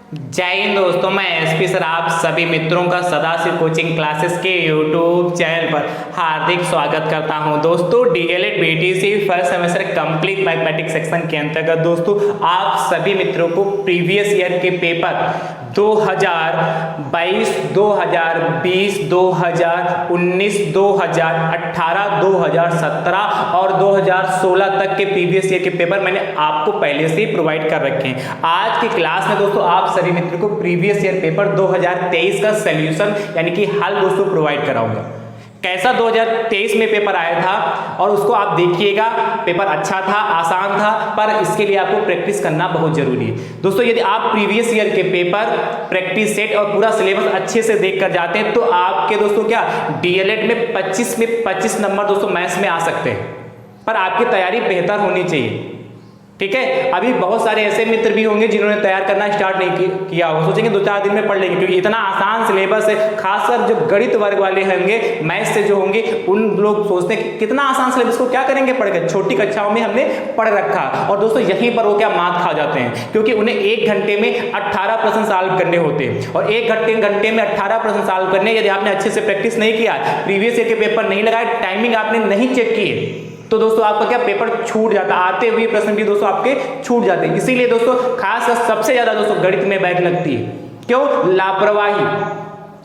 जय हिंद दोस्तों, मैं एसपी सर आप सभी मित्रों का सदाशिव कोचिंग क्लासेस के यूट्यूब चैनल पर हार्दिक स्वागत करता हूं। दोस्तों DElEd BTC first semester complete mathematics section के अंतर्गत दोस्तों आप सभी मित्रों को प्रीवियस ईयर के पेपर 2022, 2020, 2019, 2018, 2017 और 2016 तक के प्रीवियस ईयर के पेपर मैंने आपको पहले से ही प्रोवाइड कर रखे हैं। आज की क्लास में दोस्तों आप सभी मित्रों को प्रीवियस ईयर पेपर 2023 का सॉल्यूशन यानी कि हल दोस्तों प्रोवाइड कराऊंगा। कैसा 2023 में पेपर आया था और उसको आप देखिएगा। पेपर अच्छा था, आसान था, पर इसके लिए आपको प्रैक्टिस करना बहुत जरूरी है। दोस्तों यदि आप प्रीवियस ईयर के पेपर, प्रैक्टिस सेट और पूरा सिलेबस अच्छे से देख कर जाते हैं तो आपके दोस्तों क्या डीएलएड में 25 नंबर दोस्तों मैथ्स में आ सकते हैं, पर आपकी तैयारी बेहतर होनी चाहिए। ठीक है, अभी बहुत सारे ऐसे मित्र भी होंगे जिन्होंने तैयार करना स्टार्ट नहीं किया हो, सोचेंगे 2-4 दिन में पढ़ लेंगे, क्योंकि इतना आसान सिलेबस है। खासकर जो गणित वर्ग वाले होंगे, मैथ्स से जो होंगे, उन लोग सोचते हैं कि कितना आसान सिलेबस को क्या करेंगे पढ़कर, छोटी कक्षाओं में हमने पढ़ रखा। और दोस्तों यहीं पर वो क्या मात खा जाते हैं, क्योंकि उन्हें 1 घंटे में 18 प्रश्न सॉल्व करने होते हैं। और 1 घंटे में 18 प्रश्न सॉल्व करने, यदि आपने अच्छे से प्रैक्टिस नहीं किया, प्रीवियस ईयर के पेपर नहीं लगाए, टाइमिंग आपने नहीं चेक की, तो दोस्तों आपका क्या पेपर छूट जाता है। आते हुए प्रश्न भी दोस्तों आपके छूट जाते हैं। इसीलिए दोस्तों खासकर सबसे ज्यादा दोस्तों गणित में बैक लगती है। क्यों? लापरवाही,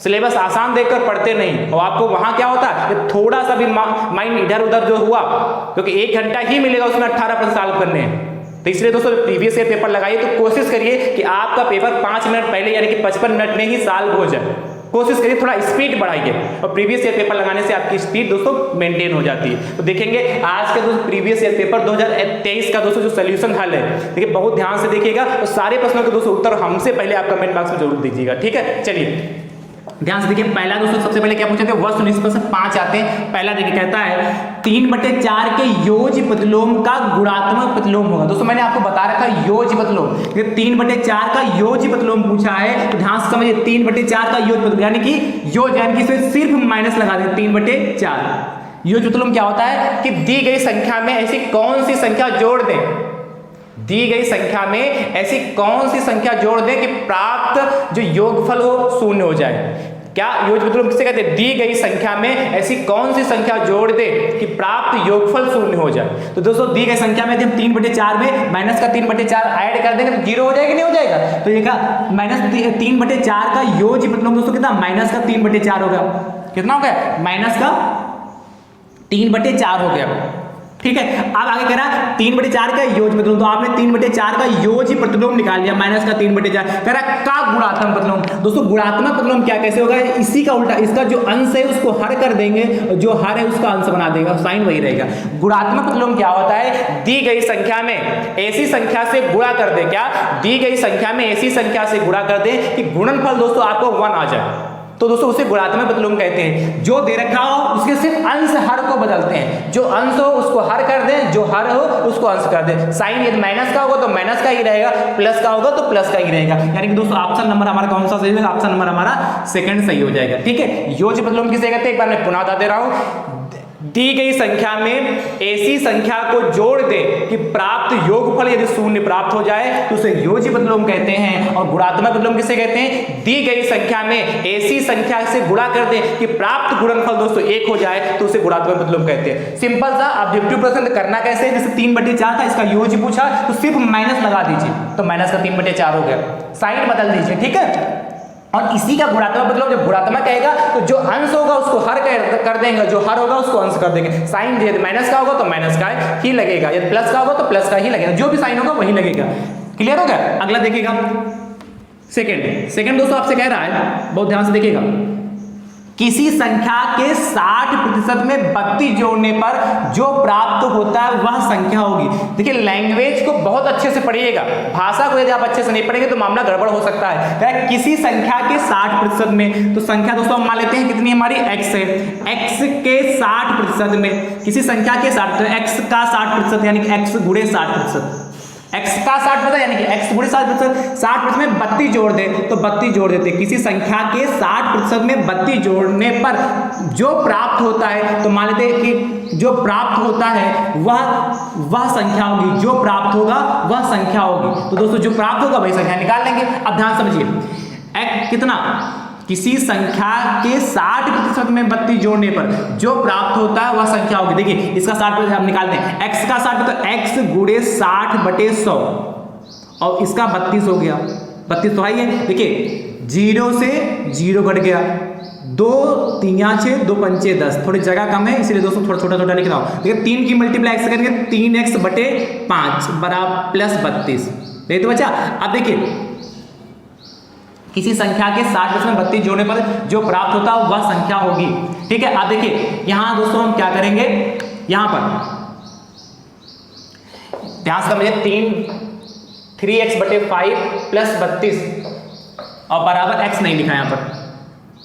सिलेबस आसान देखकर पढ़ते नहीं, और आपको वहां क्या होता है, थोड़ा सा भी माइंड इधर उधर जो हुआ, क्योंकि 1 घंटा ही मिलेगा उसमें 18 प्रश्न सॉल्व करने हैं। तो इसलिए दोस्तों प्रीवियस ईयर पेपर लगाइए तो कोशिश करिए कि आपका पेपर 5 मिनट पहले यानी कि 55 मिनट में ही सॉल्व हो जाए। कोशिश करिए, थोड़ा स्पीड बढ़ाइए, और प्रीवियस ईयर पेपर लगाने से आपकी स्पीड दोस्तों मेंटेन हो जाती है। तो देखेंगे आज के दोस्तों प्रीवियस ईयर पेपर 2023 का दोस्तों जो सॉल्यूशन हल है, देखिए बहुत ध्यान से देखिएगा, और सारे प्रश्नों के दोस्तों उत्तर हमसे पहले आप कमेंट बॉक्स में जरूर दीजिएगा। ठीक है, चलिए ध्यान से देखिए। पहला दोस्तों सबसे पहले क्या पूछे थे, वस्तुनिष्ठ प्रश्न 5 आते हैं। पहला देखिए कहता है 3/4 के योज्य प्रतिलोम का गुणात्मक प्रतिलोम होगा। दोस्तों मैंने आपको बता रखा है योज्य प्रतिलोम, 3/4 का योज्य प्रतिलोम पूछा है, तो ध्यान से समझिए 3/4 का योज्य प्रतिलोम यानी कि योज्य यानी कि इसमें सिर्फ माइनस लगा दें 3/4। योज्य प्रतिलोम क्या होता है कि दी गई संख्या में ऐसी कौन सी संख्या जोड़ दें, दी गई संख्या में ऐसी कौन सी संख्या जोड़ दें कि प्राप्त जो योगफल हो शून्य हो जाए। क्या योज्य प्रतिलोम किसे कहते हैं? दी गई संख्या में ऐसी कौन सी संख्या जोड़ दे कि प्राप्त योगफल शून्य हो जाए। तो दोस्तों दी गई संख्या में हम 3/4 में माइनस का 3/4 ऐड कर देंगे तो 0 हो जाएगा, नहीं हो जाएगा? तो ये क्या माइनस 3/4 का योज्य प्रतिलोम दोस्तों कितना, माइनस का 3/4 हो गया। कितना हो गया? माइनस का 3/4 हो गया। ठीक है, अब आगे कह रहा है 3/4 का योज्य प्रतिलोम, तो आपने 3/4 का योज्य प्रतिलोम निकाल लिया, माइनस का 3/4 कह रहा है का गुणात्मक प्रतिलोम। दोस्तों गुणात्मक प्रतिलोम क्या कैसे होगा, इसी का उल्टा, इसका जो अंश है उसको हर कर देंगे, जो हर है उसका अंश बना देगा, साइन वही रहेगा। गुणात्मक प्रतिलोम क्या होता है, दी गई संख्या में ऐसी संख्या से गुणा कर दे, क्या दी गई संख्या में ऐसी संख्या से गुणा कर दे कि गुणनफल दोस्तों आपको 1 आ जाए, तो दोस्तों उसे गुणात्मक प्रतिलोम कहते हैं। जो दे रखा हो उसके सिर्फ अंश हर को बदलते हैं, जो अंश हो उसको हर कर दें, जो हर हो उसको अंश कर दें। साइन यदि माइनस का होगा तो माइनस का ही रहेगा, प्लस का होगा तो प्लस का ही रहेगा। यानी कि दोस्तों ऑप्शन नंबर हमारा कौन सा सही होगा? ऑप्शन नंबर हमारा सेकंड सही हो जाएगा। ठीक है, योज्य प्रतिलोम किसे कहते हैं, एक बार मैं पुनः बता दे रहा हूं। दी गई संख्या में ऐसी संख्या को जोड़ दे कि प्राप्त योगफल यदि शून्य प्राप्त हो जाए तो उसे योज्य प्रतिलोम कहते हैं। और गुणात्मक प्रतिलोम किसे कहते हैं? दी गई संख्या में ऐसी संख्या से गुणा कर दे कि प्राप्त गुणनफल दोस्तों 1 हो जाए तो उसे गुणात्मक प्रतिलोम कहते हैं। सिंपल सा ऑब्जेक्टिव प्रश्न करना कैसे, जैसे 3/4 था, इसका योज्य पूछा तो सिर्फ माइनस लगा दीजिए, तो माइनस का 3/4 हो गया, साइन बदल दीजिए। ठीक है, और इसी का गुणात्मक प्रतिलोम जब गुणात्मक कहेगा तो जो अंश होगा उसको हर कर देंगे, जो हर होगा उसको अंश कर देंगे। साइन यदि माइनस का होगा तो माइनस का ही लगेगा, यदि प्लस का होगा तो प्लस का ही लगेगा, जो भी साइन होगा वही लगेगा। क्लियर हो गया? अगला देखिएगा सेकंड दोस्तों आपसे कह रहा है, बहुत ध्यान से देखिएगा, किसी संख्या के 60% में 32 जोड़ने पर जो प्राप्त होता है वह संख्या होगी। देखिए लैंग्वेज को बहुत अच्छे से पढ़िएगा, भाषा को यदि आप अच्छे से नहीं पढ़ेंगे तो मामला गड़बड़ हो सकता है। किसी संख्या के 60% में, तो संख्या दोस्तों हम मान लेते हैं कितनी हमारी x है, x के 60% में, किसी संख्या के 60, x का 60% यानी कि x गुणे 60%, x का 60% यानी कि x गुणे 60% में 32 जोड़ दे तो 32 जोड़ देते। किसी संख्या के 60% में 32 जोड़ने पर जो प्राप्त होता है, तो मान लेते हैं कि जो प्राप्त होता है वह संख्या होगी, जो प्राप्त होगा वह संख्या होगी। तो दोस्तों जो प्राप्त होगा वही संख्या निकाल लेंगे। अब ध्यान समझिए, कितना, किसी संख्या के 60% में 32 जोड़ने पर जो प्राप्त होता है वह संख्या होगी। देखिए इसका 60% हम निकालते हैं, x का 60 तो x गुणे 60/100 और इसका 32 हो गया। 32 तो है ही है। देखिए 0 से 0 घट गया, 2 3 6 2 5 10, थोड़ी जगह कम है इसलिए दोस्तों थोड़ा छोटा छोटा लिख रहा हूँ। देखिए 3 की मल्टीप्लाई x करेंगे 3x/5 बराबर प्लस 32। नहीं तो बच्चा अब देखिए किसी संख्या के 60% में 32 जोड़ने पर जो प्राप्त होता है वह संख्या होगी। ठीक है, अब देखिए यहां दोस्तों हम क्या करेंगे, यहां पर ध्यान से समझिए 3x/5 प्लस 32 और बराबर x नहीं लिखा यहां पर,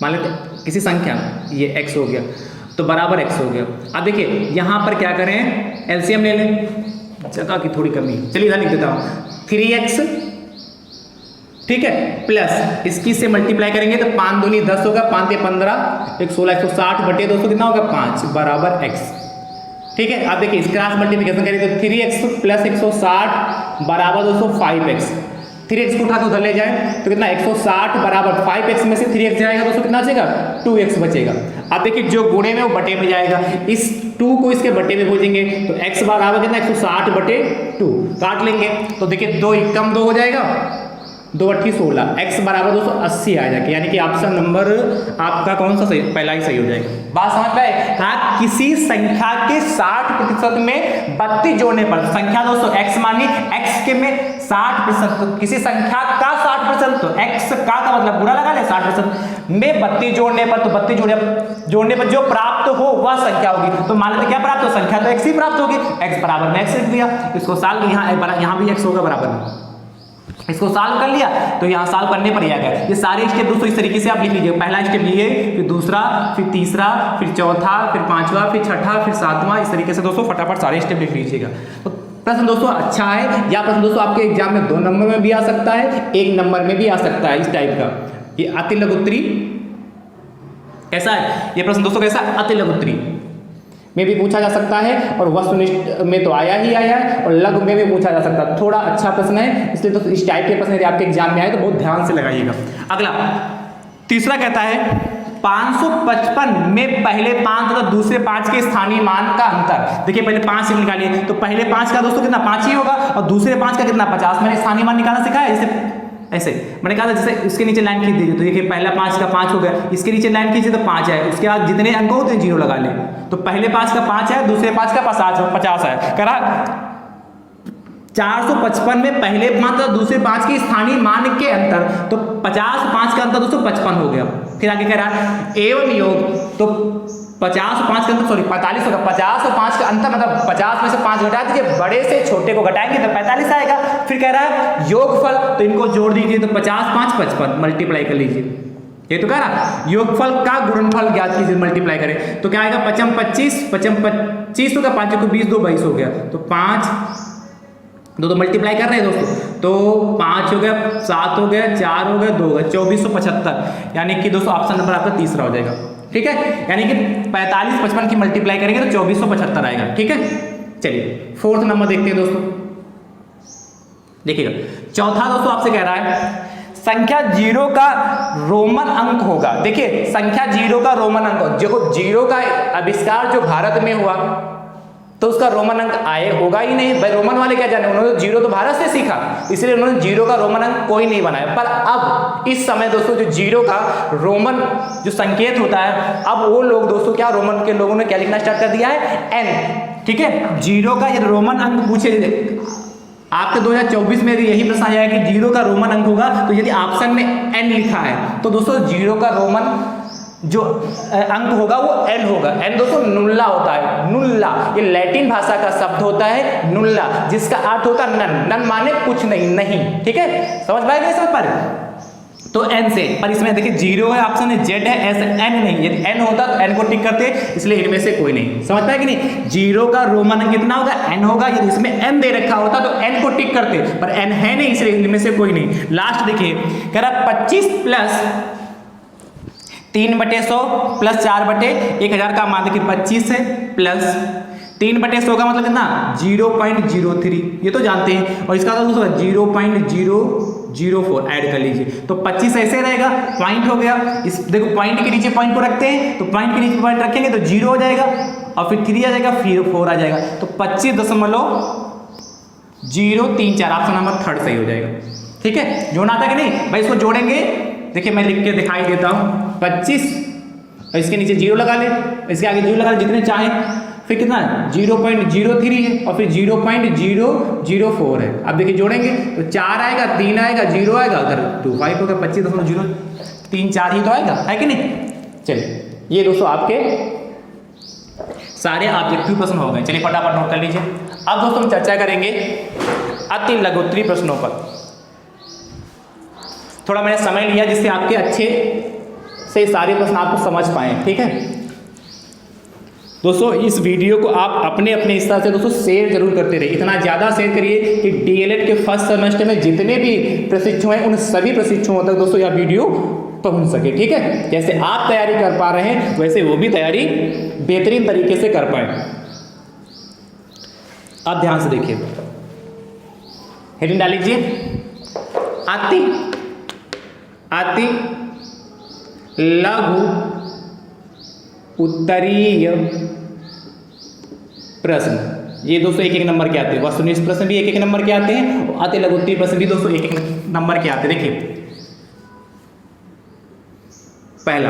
मान लेते किसी संख्या ये x हो गया तो बराबर x हो गया। अब देखिए यहां पर क्या करें, एलसीएम ले लें, जगह की थोड़ी कमी है, चलिए इधर लिख देता हूं 3x, ठीक है, प्लस इसकी से मल्टीप्लाई करेंगे तो 5 दूनी 10 होगा, 5 से 15 1 16 160 बटे 200 कितना होगा 5 बराबर x। ठीक है, आप देखिए क्रॉस मल्टीप्लिकेशन करेंगे तो 3x प्लस 160 बराबर दोस्तों 5x। 3x को उठा के उधर ले जाए तो कितना 160 बराबर 5x में से 3x जाएगा दोस्तों कितना बचेगा 2x बचेगा। अब देखिए जो गुणे में वो बटे में जाएगा, इस 2 को इसके बटे में भेजेंगे तो x बराबर कितना 160/2 काट लेंगे तो देखिए 2 कम 2 हो जाएगा, 2 8 16, x बराबर दोस्तों 80 आ जाएगा, यानी कि ऑप्शन नंबर आपका कौन सा सही, पहला ही सही हो जाएगा। बात समझ में आए? कहा किसी संख्या के 60% में 32 जोड़ने पर, संख्या दोस्तों x मानिए, x के में 60%, तो किसी संख्या का 60% तो x का मतलब पूरा लगा ले 60% में 32 जोड़ने पर, तो 32 जोड़ने पर जो प्राप्त हो वह संख्या होगी। तो मान लेते क्या प्राप्त हो, संख्या तो x ही प्राप्त होगी, x बराबर में x लिख दिया, इसको सॉल्व, यहाँ भी x होगा बराबर में, इसको सॉल्व कर लिया तो यहाँ सॉल्व करने पर ही आ गया। ये सारे स्टेप दोस्तों इस तरीके से आप लिख लीजिए, पहला स्टेप ये, फिर दूसरा, फिर तीसरा, फिर चौथा, फिर पांचवा, फिर छठा, फिर सातवां, इस तरीके से दोस्तों फटाफट सारे स्टेप लिख लीजिएगा। तो प्रश्न दोस्तों अच्छा है, या प्रश्न दोस्तों आपके एग्जाम में 2 नंबर में भी आ सकता है, 1 नंबर में भी आ सकता है, इस टाइप का। ये अति लघु उत्तरी कैसा है, ये प्रश्न दोस्तों कैसा, अति लघु उत्तरी में भी पूछा जा सकता है और वस्तुनिष्ठ में तो आया ही आया है और लघु में भी पूछा जा सकता है। थोड़ा अच्छा प्रश्न है, इसलिए तो इस टाइप के प्रश्न यदि आपके एग्जाम में आए तो बहुत ध्यान से लगाइएगा। अगला तीसरा कहता है 555 में पहले 5 तथा दूसरे 5 के स्थानीय मान का अंतर। देखिए पहले 5 निकालिए तो पहले 5 का दोस्तों कितना 5 ही होगा और दूसरे 5 का कितना 50। मैंने स्थानीय मान निकालना सिखाया है, ऐसे मैंने कहा था जैसे इसके नीचे लाइन खींच दीजिए तो देखिए पहला 5 का 5 हो गया, इसके नीचे लाइन खींचे तो 5 है, उसके बाद जितने अंक होते हैं 0 लगा ले, तो पहले 5 का 5 है, दूसरे 5 का 50 है। करा 455 में पहले 5 और दूसरे 5 के स्थानीय मान के अंतर, तो 50 5 का अंतर दोस्तों 55 हो गया। फिर आगे कह रहा है एवं योग, तो 50 और 5 का अंतर सॉरी 45 होगा, 50 और 5 का अंतर मतलब 50 में से 5 घटा दीजिए, बड़े से छोटे को घटाएंगे तो 45 आएगा। फिर कह रहा है योगफल, तो इनको जोड़ दीजिए तो 50 5 55 मल्टीप्लाई कर लीजिए, ये तो कह रहा योगफल का गुणनफल ज्ञात कीजिए, मल्टीप्लाई करें तो क्या आएगा 55 25 25 होगा, 5 को 20 2 22 हो गया, तो 5 दो मल्टीप्लाई कर रहे हैं दोस्तों, तो 5 हो गया, 7 हो गया, 4 हो गया, 2 हो गया, 2475, यानी कि दोस्तों ऑप्शन नंबर आपका तीसरा हो जाएगा। ठीक है, यानी कि 45 55 की मल्टीप्लाई करेंगे तो 2475 आएगा। ठीक है, चलिए 4th नंबर देखते हैं दोस्तों, देखिएगा चौथा दोस्तों आपसे कह रहा है संख्या 0 का रोमन अंक होगा। देखिए संख्या 0 का रोमन अंक, देखो 0 का आविष्कार जो भारत में हुआ तो उसका रोमन अंक आए होगा ही नहीं भाई, रोमन वाले क्या जाने, उन्होंने 0 तो भारत से सीखा, इसलिए उन्होंने 0 का रोमन अंक कोई नहीं बनाया। पर अब इस समय दोस्तों जो 0 का रोमन जो संकेत होता है, अब वो लोग दोस्तों क्या, रोमन के लोगों ने क्या लिखना स्टार्ट कर दिया है n। ठीक है, 0 का यदि रोमन अंक पूछे, आपके 2024 में यही प्रश्न आया है कि 0 का रोमन अंक होगा, तो यदि ऑप्शन में n लिखा है तो दोस्तों 0 का रोमन जो अंक होगा वो n होगा। n दोस्तों नुल्ला होता है, नुल्ला ये लैटिन भाषा का शब्द होता है नुल्ला, जिसका अर्थ होता है नन, नन माने कुछ नहीं, नहीं। ठीक है, समझ पाए नहीं समझ पा रहे, तो n से, पर इसमें देखिए 0 है, ऑप्शन है z है, ऐसे n नहीं, यदि n होता तो n को टिक करते, इसलिए इनमें से कोई नहीं। समझ पाए कि नहीं, 0 का रोमन अंक कितना होगा n होगा, यदि इसमें n दे रखा होता तो n को टिक करते, पर n है नहीं, इसलिए इनमें से कोई नहीं। लास्ट देखिए कह रहा 25 प्लस 3/100 प्लस 4/1000 का मान देखिए 25 है, प्लस 3/100 का मतलब कितना 0.03, ये तो जानते हैं। और इसका दोस्तों 0.004 ऐड कर लीजिए, तो 25 ऐसे रहेगा, पॉइंट हो गया। इस देखो पॉइंट के नीचे पॉइंट को रखते हैं, तो पॉइंट के नीचे पॉइंट रखेंगे तो 0 हो जाएगा, और फिर 3 आ जाएगा, फिर 4 आ जाएगा, तो 25.034 ऑप्शन नंबर 3 सही हो जाएगा। ठीक है, जोड़ना आता कि नहीं भाई, इसको जोड़ेंगे। देखिए मैं लिख के दिखाई देता हूँ, 25 और इसके नीचे 0 लगा ले, इसके आगे 0 लगा ले, जितने चाहें। फिर कितना 0.03 है, और फिर 0.004 है। अब देखिए जोड़ेंगे तो 4 आएगा, 3 आएगा, 0 आएगा, उधर 25 होगा, 25.034 ही तो आएगा, है कि नहीं। चलिए ये दोस्तों आपके सारे ऑब्जेक्टिव प्रश्न हो गए। चलिए फटाफट नोट कर लीजिए। अब दोस्तों हम चर्चा करेंगे अति लघुत्तरीय प्रश्नों पर। थोड़ा मैंने समय लिया जिससे आपके अच्छे से सारे प्रश्न आपको समझ पाए। ठीक है दोस्तों, इस वीडियो को आप अपने अपने हिसाब से दोस्तों शेयर जरूर करते रहिए, इतना ज़्यादा शेयर करिए कि डीएलएड के फर्स्ट सेमेस्टर में जितने भी प्रशिक्षु हैं उन सभी प्रशिक्षुओं तक दोस्तों यह वीडियो पहुंच सके। ठीक है, जैसे आप तैयारी कर पा रहे हैं वैसे वो भी तैयारी बेहतरीन तरीके से कर पाए। आप ध्यान से देखिए, हेडिंग डाल लीजिए, अति लघु उत्तरीय प्रश्न। ये दोस्तों एक नंबर के आते हैं, वस्तुनिष्ठ प्रश्न भी एक नंबर के आते हैं, और अति लघु उत्तरीय प्रश्न भी दोस्तों एक नंबर के आते हैं। देखिए पहला,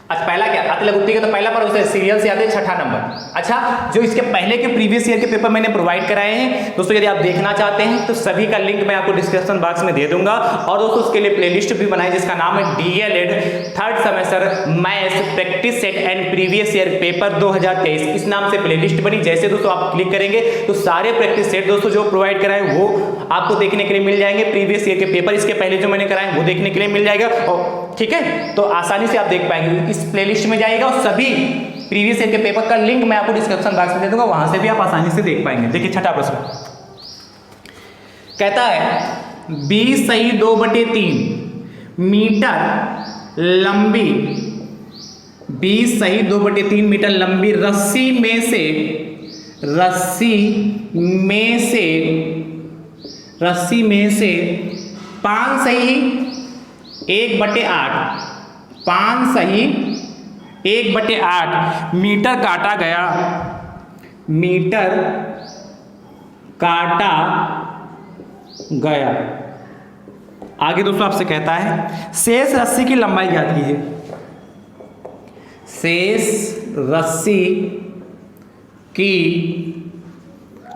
अच्छा पहला क्या अति लघु उत्तरीय का, तो पहला पर उसे सीरियल से आते हैं 6ठा नंबर। अच्छा, जो इसके पहले के प्रीवियस ईयर के पेपर मैंने प्रोवाइड कराए हैं दोस्तों, यदि आप देखना चाहते हैं तो सभी का लिंक मैं आपको डिस्क्रिप्शन बॉक्स में दे दूंगा। और दोस्तों उसके लिए प्लेलिस्ट भी बनाई जिसका नाम है DElEd 3rd semester maths practice set and previous year paper 2023, इस नाम से प्लेलिस्ट बनी। जैसे दोस्तों आप क्लिक करेंगे तो सारे प्रैक्टिस सेट दोस्तों जो प्रोवाइड कराए वो आपको देखने के लिए मिल जाएंगे। प्रीवियस ईयर के पेपर इसके पहले जो मैंने कराए वो देखने के लिए मिल जाएगा। और ठीक है, तो आसानी से आप देख पाएंगे, इस प्लेलिस्ट में जाइएगा और सभी प्रीवियस ईयर के पेपर का लिंक मैं आपको डिस्क्रिप्शन बॉक्स में दे दूंगा, वहां से भी आप आसानी से देख पाएंगे। देखिए छठा प्रश्न कहता है 20 सही 2/3 मीटर लंबी, 20 सही 2/3 मीटर लंबी रस्सी में से 5 सही 1/8, 5 सही 1/8 मीटर काटा गया, आगे दोस्तों आपसे कहता है शेष रस्सी की लंबाई ज्ञात कीजिए। शेष रस्सी की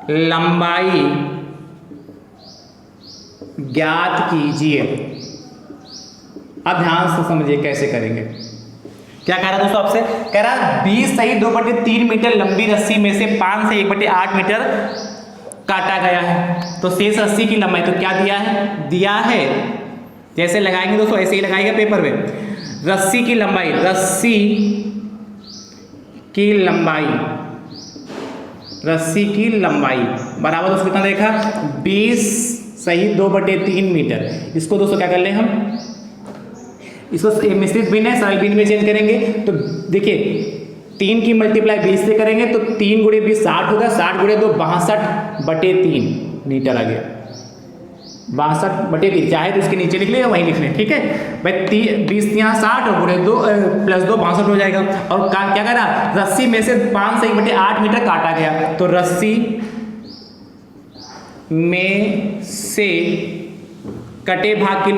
लंबाई ज्ञात कीजिए। अब ध्यान से समझिए कैसे करेंगे। क्या कह रहा है दोस्तों आपसे, कह रहा है 20 सही 2/3 मीटर लंबी रस्सी में से 5 से 1/8 मीटर काटा गया है, तो शेष रस्सी की लंबाई तो क्या दिया है जैसे लगाएंगे दोस्तों ऐसे ही लगाएगा पेपर में। रस्सी की लंबाई बराबर दोस्तों कितना देखा 20 सही 2/3 मीटर। इसको दोस्तों क्या कर ले हम, इसको मिश्रित भिन्न है सरल भिन्न में चेंज करेंगे। तो देखिए 3 की मल्टीप्लाई 20 से करेंगे तो 3 × 20 60 होगा, 60 × 2 62/3 मीटर आ गया, 62/3। चाहे तो इसके नीचे लिख ले या वहीं लिख लें। ठीक है भाई, 20 यहाँ 60 और × 2 + 2 62 हो जाएगा। और क्या कह रहा, रस्सी में से 5 से 1/8 मीटर काटा गया, तो रस्सी में से कटे भाग की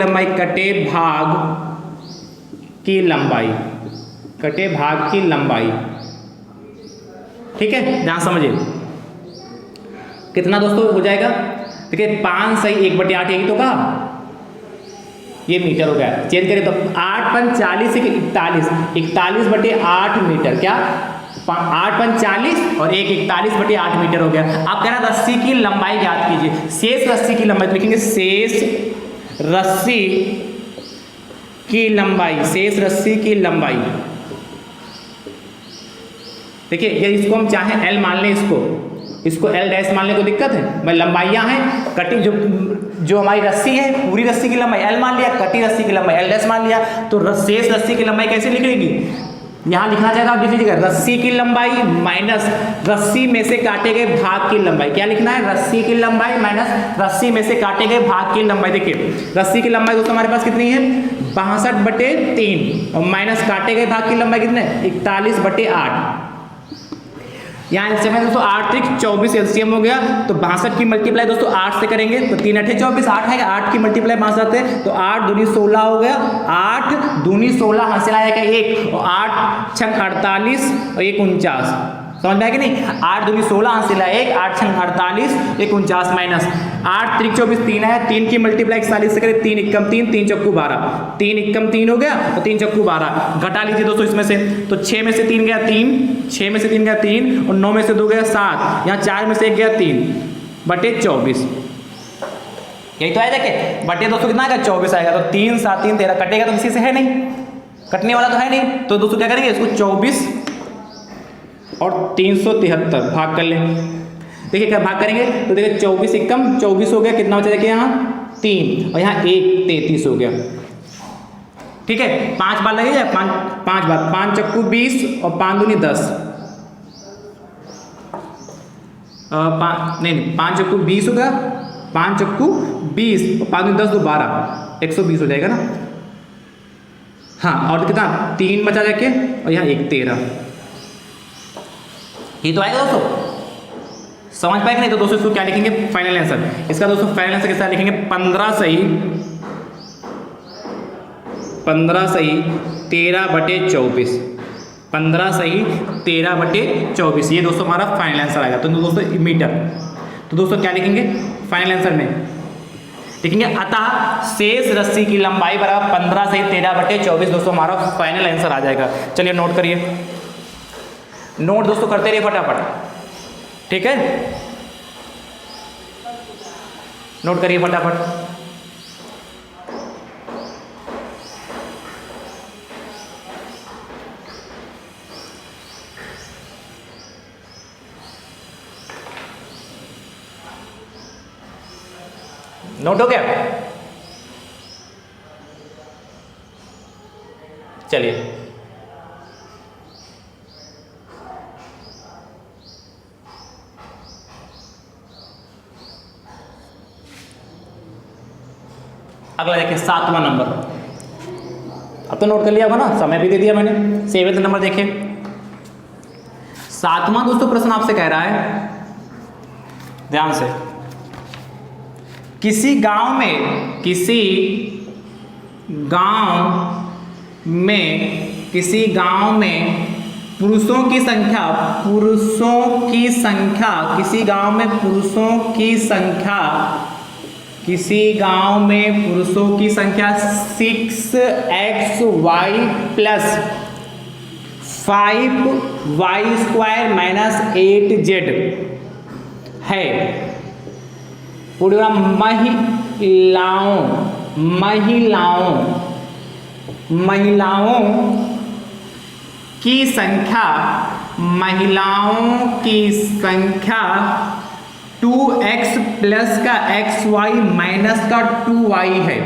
लंबाई, ठीक है ध्यान समझिए कितना दोस्तों हो जाएगा। देखिए 5 सही 1/8 यही तो कहा, ये मीटर हो गया। चेंज करें तो 8 × 5 = 40 से 41/8 मीटर, क्या 8 × 5 = 40 और 1 41/8 मीटर हो गया। आप कह रहा रस्सी की लंबाई ज्ञात कीजिए। शेष रस्सी की लंबाई तो लिखेंगे शेष रस्सी की लंबाई। देखिए ये इसको हम चाहें L मान लें, इसको L' मान लें तो दिक्कत है भाई, लंबाइयाँ हैं कटी जो हमारी रस्सी है पूरी रस्सी की लंबाई L मान लिया, कटी रस्सी की लंबाई L' मान लिया, तो शेष रस्सी की लंबाई कैसे निकलेगी यहाँ लिखना चाहेगा आप लिख लीजिएगा, रस्सी की लंबाई माइनस रस्सी में से काटे गए भाग की लंबाई। क्या लिखना है? रस्सी की लंबाई माइनस रस्सी में से काटे गए भाग की लंबाई। देखिए रस्सी की लंबाई दोस्तों हमारे पास कितनी है? 62/3 और माइनस काटे गए भाग की लंबाई कितने? 41/8। यहाँ एलसीएम है दोस्तों 8 त्रिक 24 एलसीएम हो गया। तो 62 की मल्टीप्लाई दोस्तों 8 से करेंगे तो 3 8 24, 8 है 8 की मल्टीप्लाई 62 है तो 8 दूनी 16 हो गया। 8 दूनी 16 हासिल आएगा 1 और 8 छंग 48 और 1 49। समझ में आया कि नहीं? 8 दूनी 16 हासिल है 1, 8 छंग 48, 1 49 माइनस 8 त्रिक 24 3 है, 3 की मल्टीप्लाई 41 से करें 3 एकम 3, 3 चक्कू 12, 3 एकम 3 हो गया और 3 चक्कू 12। घटा लीजिए दोस्तों इसमें से, तो 6 में से 3 गया 3, 6 में से 3 गया 3 और 9 में से 2 गया 7, यहाँ 4 में से 1 गया 3/24। यही तो आया देखे बटे दोस्तों कितना आएगा? 24 आएगा। तो 3 7 3 13 कटेगा तो किसी से है नहीं, कटने वाला तो है नहीं। तो दोस्तों क्या करेंगे इसको 24 और 373 भाग कर लें। देखिए क्या भाग करेंगे तो देखिए 24 एकम 24 हो गया, कितना बचा देखिए यहाँ 3 और यहाँ 1 33 हो गया। ठीक है 5 बार लगेगा, 5 बार 5 चक्कू 20 और 5 दूनी 10, नहीं 5 चक्कू 20 होगा, 5 चक्कू 20 और 5 दूनी 10 तो 12, 120 हो जाएगा ना। हाँ और कितना 3 बचा जाके और यहाँ 1 13। ये तो आएगा दोस्तों, समझ पाएगा? नहीं तो दोस्तों इसको क्या लिखेंगे फाइनल आंसर। इसका दोस्तों फाइनल आंसर कैसा लिखेंगे? 15 सही 13/24, 15 सही 13/24। ये दोस्तों हमारा फाइनल आंसर आएगा। तो दोस्तों मीटर, तो दोस्तों क्या लिखेंगे फाइनल आंसर में? लिखेंगे अतः शेष रस्सी की लंबाई बराबर 15 सही 13/24। दोस्तों हमारा फाइनल आंसर आ जाएगा। चलिए नोट करिए, नोट दोस्तों करते रहिए फटाफट। ठीक है नोट करिए फटाफट। नोट हो गया? चलिए अगला देखिए 7वां नंबर। अब तो नोट कर लिया होगा ना, समय भी दे दिया मैंने। 7वां नंबर देखिए, 7वां दोस्तों प्रश्न आपसे कह रहा है, ध्यान से, किसी गांव में पुरुषों की संख्या किसी गांव में पुरुषों की संख्या 6xy plus 5y² minus 8z है। पूरा महिलाओं की संख्या 2x प्लस का xy माइनस का 2y है।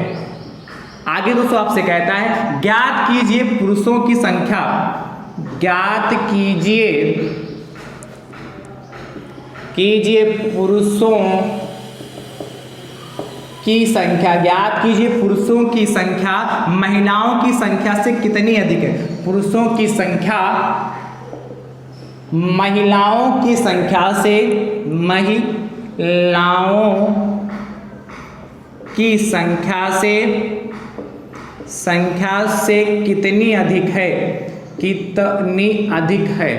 आगे दोस्तों आपसे कहता है ज्ञात कीजिए पुरुषों की संख्या, ज्ञात कीजिए पुरुषों की संख्या महिलाओं की संख्या से कितनी अधिक है। पुरुषों की संख्या महिलाओं की संख्या से कितनी अधिक है।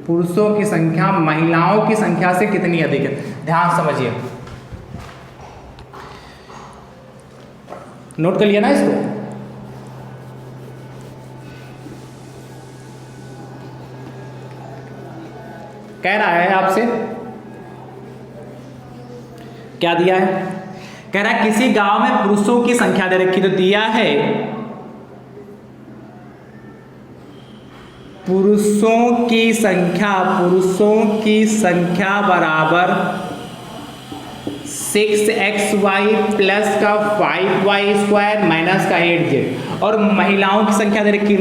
पुरुषों की संख्या महिलाओं की संख्या से कितनी अधिक है। ध्यान समझिए, नोट कर लिया ना इसको। कह रहा है आपसे, क्या दिया है? कह रहा है किसी गांव में पुरुषों की संख्या दे रखी, तो दिया है पुरुषों की संख्या बराबर 6xy प्लस का 5y² माइनस का 8z। और महिलाओं की संख्या दे रखी,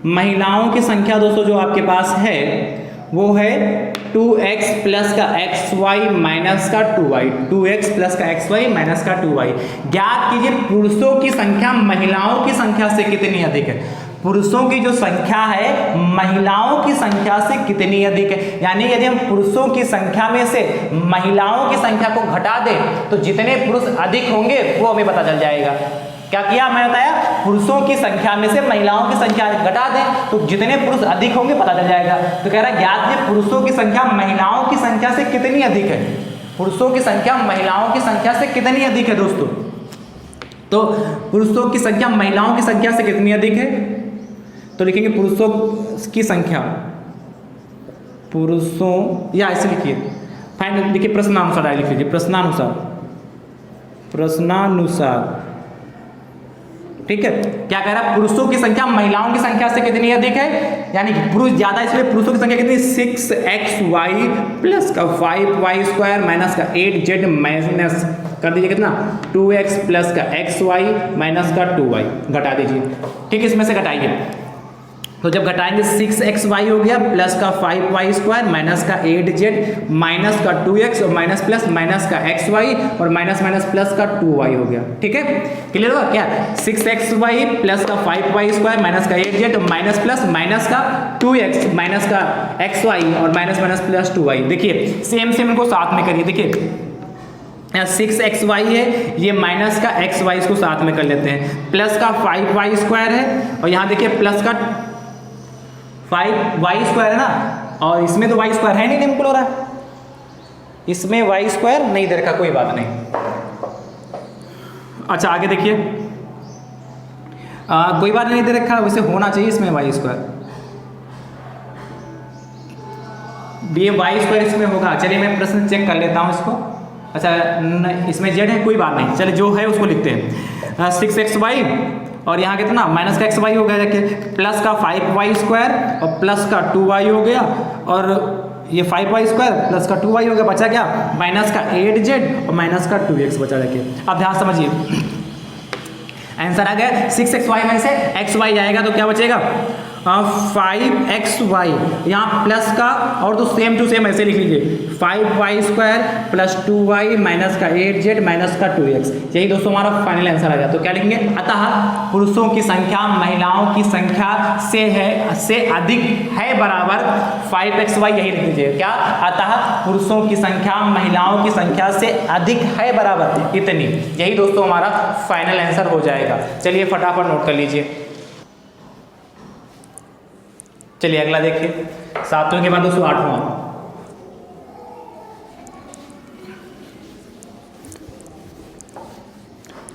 महिलाओं की संख्या दोस्तों जो आपके पास है वो है 2x प्लस का xy माइनस का 2y, 2x प्लस का xy माइनस का 2y। ज्ञात कीजिए पुरुषों की संख्या महिलाओं की संख्या से कितनी अधिक है। पुरुषों की जो संख्या है महिलाओं की संख्या से कितनी अधिक है। यानी यदि हम पुरुषों की संख्या में से महिलाओं की संख्या को घटा दें तो जितने पुरुष अधिक होंगे वो हमें पता चल जाएगा। क्या किया मैंने बताया, पुरुषों की संख्या में से महिलाओं की संख्या घटा दें तो जितने पुरुष अधिक होंगे पता चल जाएगा। तो कह रहा है ज्ञात कीजिए पुरुषों की संख्या महिलाओं की संख्या से कितनी अधिक है। पुरुषों की संख्या महिलाओं की संख्या से कितनी अधिक है दोस्तों। तो पुरुषों की संख्या महिलाओं की संख्या से कितनी अधिक है, तो लिखेंगे पुरुषों की संख्या, पुरुषों या ऐसे लिखिए फाइनल, देखिए प्रश्नानुसार लिख लीजिए, प्रश्नानुसार ठीक है। क्या कह रहा है, पुरुषों की संख्या महिलाओं की संख्या से कितनी अधिक है, यानी कि पुरुष ज्यादा इसलिए पुरुषों की संख्या कितनी, 6xy प्लस का 5y² माइनस का 8z माइनस कर दीजिए कितना 2x प्लस का xy माइनस का 2y घटा दीजिए। ठीक, इसमें से घटाइए तो जब घटाएंगे 6xy हो गया प्लस का 5y² माइनस का 8z माइनस का 2x और माइनस प्लस माइनस का xy और माइनस माइनस प्लस का 2y हो गया। ठीक है, क्लियर हुआ क्या, 6xy प्लस का 5y² माइनस का 8z माइनस प्लस माइनस का 2x माइनस का xy और माइनस माइनस प्लस 2y। देखिए सेम इनको साथ में करिए, देखिए 6xy है, ये माइनस का xy इसको साथ में कर लेते हैं, प्लस का 5y² है और यहाँ देखिए प्लस का 5y² है ना, और इसमें तो y² है नहीं, सिंपल हो रहा है, इसमें y² नहीं दे रखा, कोई बात नहीं। अच्छा आगे देखिए, कोई बात नहीं दे रखा, वैसे होना चाहिए इसमें y², ये y² इसमें होगा। चलिए मैं प्रश्न चेक कर लेता हूँ इसको। अच्छा इसमें z है, कोई बात नहीं, चलिए जो है उसको लिखते हैं। 6xy और यहाँ कितना माइनस का xy हो गया, देखिए प्लस का 5y² और प्लस का 2y हो गया, और ये 5y² प्लस का 2y हो गया, बचा क्या माइनस का 8z और माइनस का 2x बचा। देखिए अब ध्यान समझिए, आंसर आ गया 6xy में से xy जाएगा तो क्या बचेगा 5xy, यहाँ प्लस का और तो सेम टू सेम ऐसे लिख लीजिए 5y² प्लस 2y माइनस का 8z माइनस का 2x। यही दोस्तों हमारा फाइनल आंसर आ गया। तो क्या लिखेंगे, अतः पुरुषों की संख्या महिलाओं की संख्या से अधिक है बराबर 5xy, यही लिख लीजिए क्या, अतः पुरुषों की संख्या महिलाओं की संख्या से अधिक है बराबर इतनी। यही दोस्तों हमारा फाइनल आंसर हो जाएगा। चलिए फटाफट नोट कर लीजिए। चलिए अगला देखिए, 7वें के बाद दोस्तों 8वां।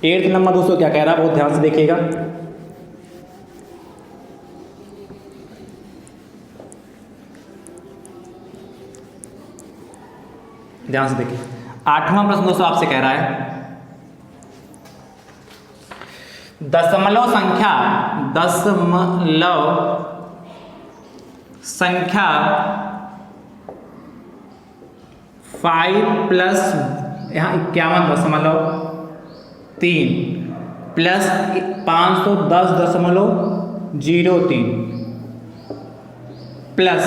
एट्थ नंबर दोस्तों क्या कह रहा है, बहुत ध्यान से देखिएगा। ध्यान से देखिए, 8वां प्रश्न दोस्तों आपसे कह रहा है दशमलव संख्या 5 प्लस यहाँ 51.3 प्लस 510.03 प्लस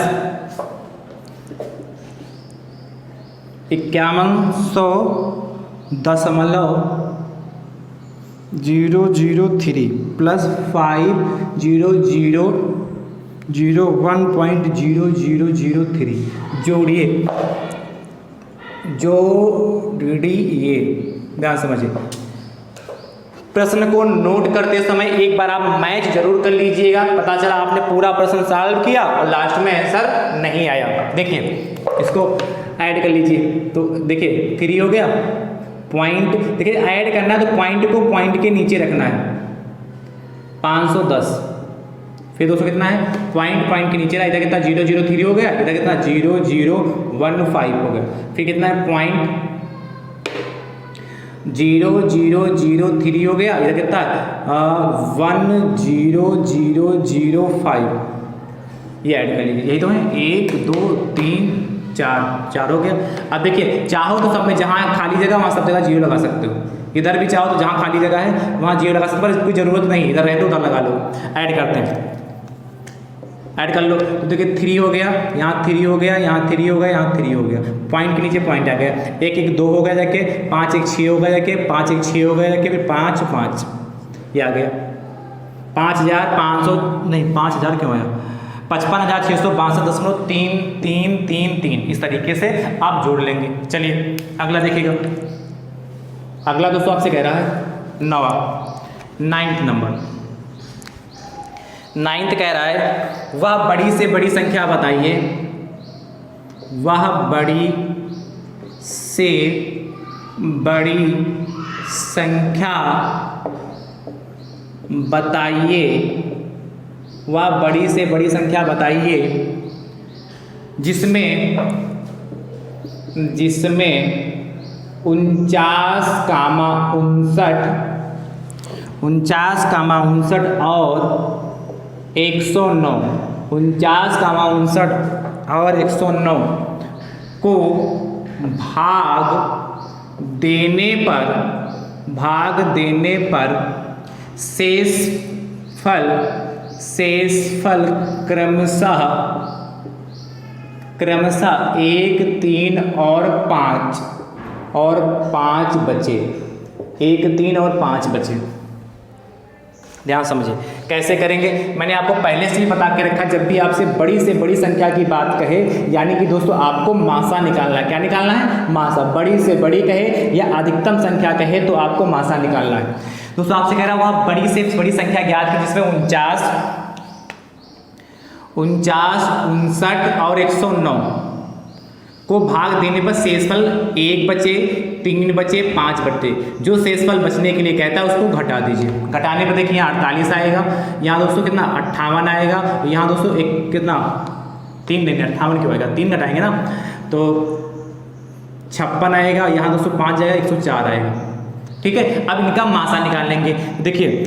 5100.003 प्लस 500.00003 जोड़िए, ध्यान समझिए। प्रश्न को नोट करते समय एक बार आप मैच जरूर कर लीजिएगा, पता चला आपने पूरा प्रश्न सॉल्व किया और लास्ट में आंसर नहीं आया। देखिए इसको ऐड कर लीजिए, तो देखिए 3 हो गया, पॉइंट देखिए ऐड करना है तो पॉइंट को पॉइंट के नीचे रखना है, 510, फिर दोस्तों कितना है पॉइंट के नीचे रहा, इधर कितना 003 हो गया, इधर कितना 0015 हो गया, फिर कितना है पॉइंट 0003 हो गया, इधर कितना 10005, ये ऐड कर लीजिए, यही तो है 1 2 3 4 हो गया। अब देखिए चाहो तो सब में जहाँ खाली जगह वहाँ सब जगह 0 लगा सकते हो, इधर भी चाहो तो जहाँ खाली जगह है वहाँ 0 लगा सकते हो, पर कोई ज़रूरत नहीं, इधर रहे तो उधर लगा लो। ऐड करते हैं, ऐड कर लो तो देखिए 3 हो गया, यहाँ 3 हो गया, यहाँ 3 हो गया, यहाँ 3 हो गया, पॉइंट के नीचे पॉइंट आ गया, 1 1 2 हो गया जाके, 5 1 6 हो गया जाके, 5 1 6 हो गया जाके, फिर 5 5 ये आ गया 5500 नहीं 5000 क्यों आया 55,662.33333 इस तरीके से आप जोड़ लेंगे। चलिए अगला देखिएगा, अगला दोस्तों आपसे कह रहा है 9th नंबर। 9th कह रहा है वह बड़ी से बड़ी संख्या बताइए, वह बड़ी से बड़ी संख्या बताइए, वह बड़ी से बड़ी संख्या बताइए जिसमें 49,59 और 109 49,59 और 109 को भाग देने पर शेष फल क्रमशः 1 3 और 5 बचे, 1 3 और 5 बचे। ध्यान समझिए कैसे करेंगे, मैंने आपको पहले से ही बता के रखा, जब भी आपसे बड़ी से बड़ी संख्या की बात कहे यानी कि दोस्तों आपको मासा निकालना है। क्या निकालना है? मासा। बड़ी से बड़ी कहे या अधिकतम संख्या कहे तो आपको मासा निकालना है। दोस्तों आपसे कह रहा हूँ वह बड़ी से बड़ी संख्या ज्ञात की जिसमें 49 59 और 109 को भाग देने पर शेषफल 1 बचे, 3 बचे, 5 बचे। जो शेषफल बचने के लिए कहता है उसको घटा दीजिए। घटाने पर देखिए यहाँ 48 आएगा, यहाँ दोस्तों कितना 58 आएगा, यहाँ दोस्तों एक कितना 3 नहीं 58 क्यों आएगा, 3 घटाएंगे ना तो 56 आएगा, यहाँ दोस्तों 5 जाएगा 104 आएगा। ठीक है, अब इनका मासा निकाल लेंगे। देखिए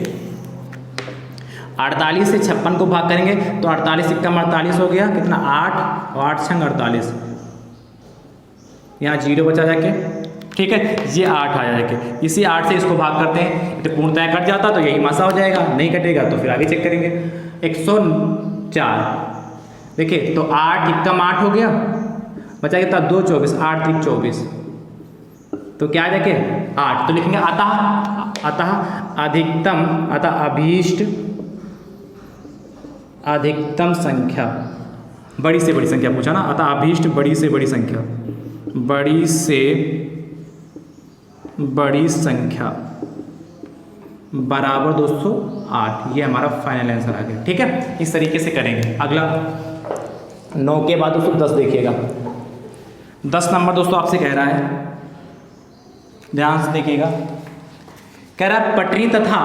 48 से 56 को भाग करेंगे तो 48 एकम 48 हो गया, कितना 8 और 8 छंग 48, यहाँ 0 बचा जाके। ठीक है, ये 8 आया जाके, इसी 8 से इसको भाग करते हैं तो पूर्णतः कट जाता तो यही मासा हो जाएगा, नहीं कटेगा तो फिर आगे चेक करेंगे। 104 देखिए तो 8 एकम 8 हो गया, बचा कितना 2 24, 8 3 24 तो क्या है जाके 8। तो लिखेंगे अतः अधिकतम अभीष्ट अधिकतम संख्या, बड़ी से बड़ी संख्या पूछा ना, अतः अभीष्ट बड़ी से बड़ी संख्या, बड़ी से बड़ी संख्या बराबर दोस्तों 8। ये हमारा फाइनल आंसर आ गया। ठीक है, इस तरीके से करेंगे। अगला 9 के बाद दोस्तों 10 देखिएगा। 10 नंबर दोस्तों आपसे कह रहा है, ध्यान से देखिएगा, कह रहा है पटरी तथा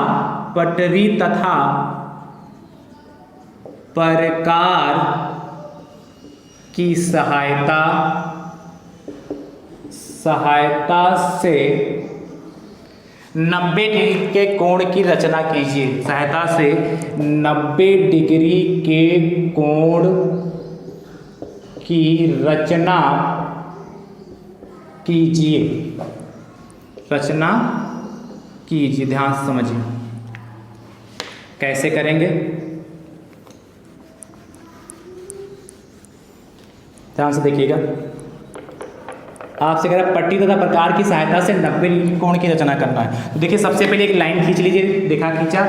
प्रकार की सहायता से 90 डिग्री के कोण की रचना कीजिए। सहायता से 90 डिग्री के कोण की रचना कीजिए। ध्यान से समझिए कैसे करेंगे, ध्यान से देखिएगा। आपसे कह रहा है पट्टी तथा प्रकार की सहायता से 90 डिग्री कोण की रचना करना है। तो देखिए सबसे पहले एक लाइन खींच लीजिए, देखा खींचा,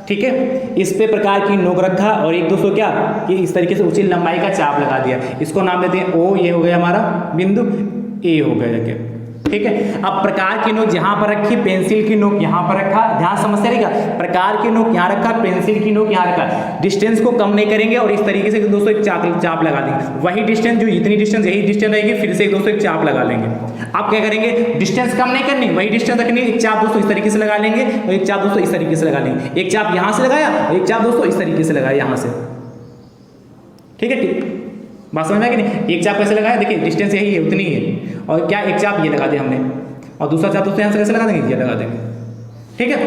ठीक है। इस पे प्रकार की नोक रखा और एक दोस्तों क्या कि इस तरीके से उचित लंबाई का चाप लगा दिया। इसको नाम देते हैं O, ये हो गया हमारा बिंदु, A हो गया जाके। ठीक है, अब प्रकार की नोक जहां पर रखी, पेंसिल की नोक यहां पर रखा, ध्यान समझते रहेगा। प्रकार की नोक यहां रखा, पेंसिल की नोक यहां रखा। डिस्टेंस को कम नहीं करेंगे और इस तरीके से दोस्तों एक चाप लगा देंगे। वही डिस्टेंस जो इतनी डिस्टेंस यही डिस्टेंस रहेगी, फिर से एक दोस्तों एक चाप लगा लेंगे। आप क्या करेंगे, डिस्टेंस कम नहीं करनी, वही डिस्टेंस रखनी, एक चाप दोस्तों इस तरीके से लगा लेंगे और एक चाप दोस्तों इस तरीके से लगा लेंगे। एक चाप यहां से लगाया और एक चाप दोस्तों इस तरीके से लगाया यहां से। ठीक है, ठीक बात समझ में आया कि नहीं। एक चाप कैसे लगाया, देखिए डिस्टेंस यही है, उतनी ही है। और क्या एक चाप ये लगा दिया हमने और दूसरा चाप दोस्तों यहाँ से कैसे लगा देंगे, ये लगा देंगे। ठीक है,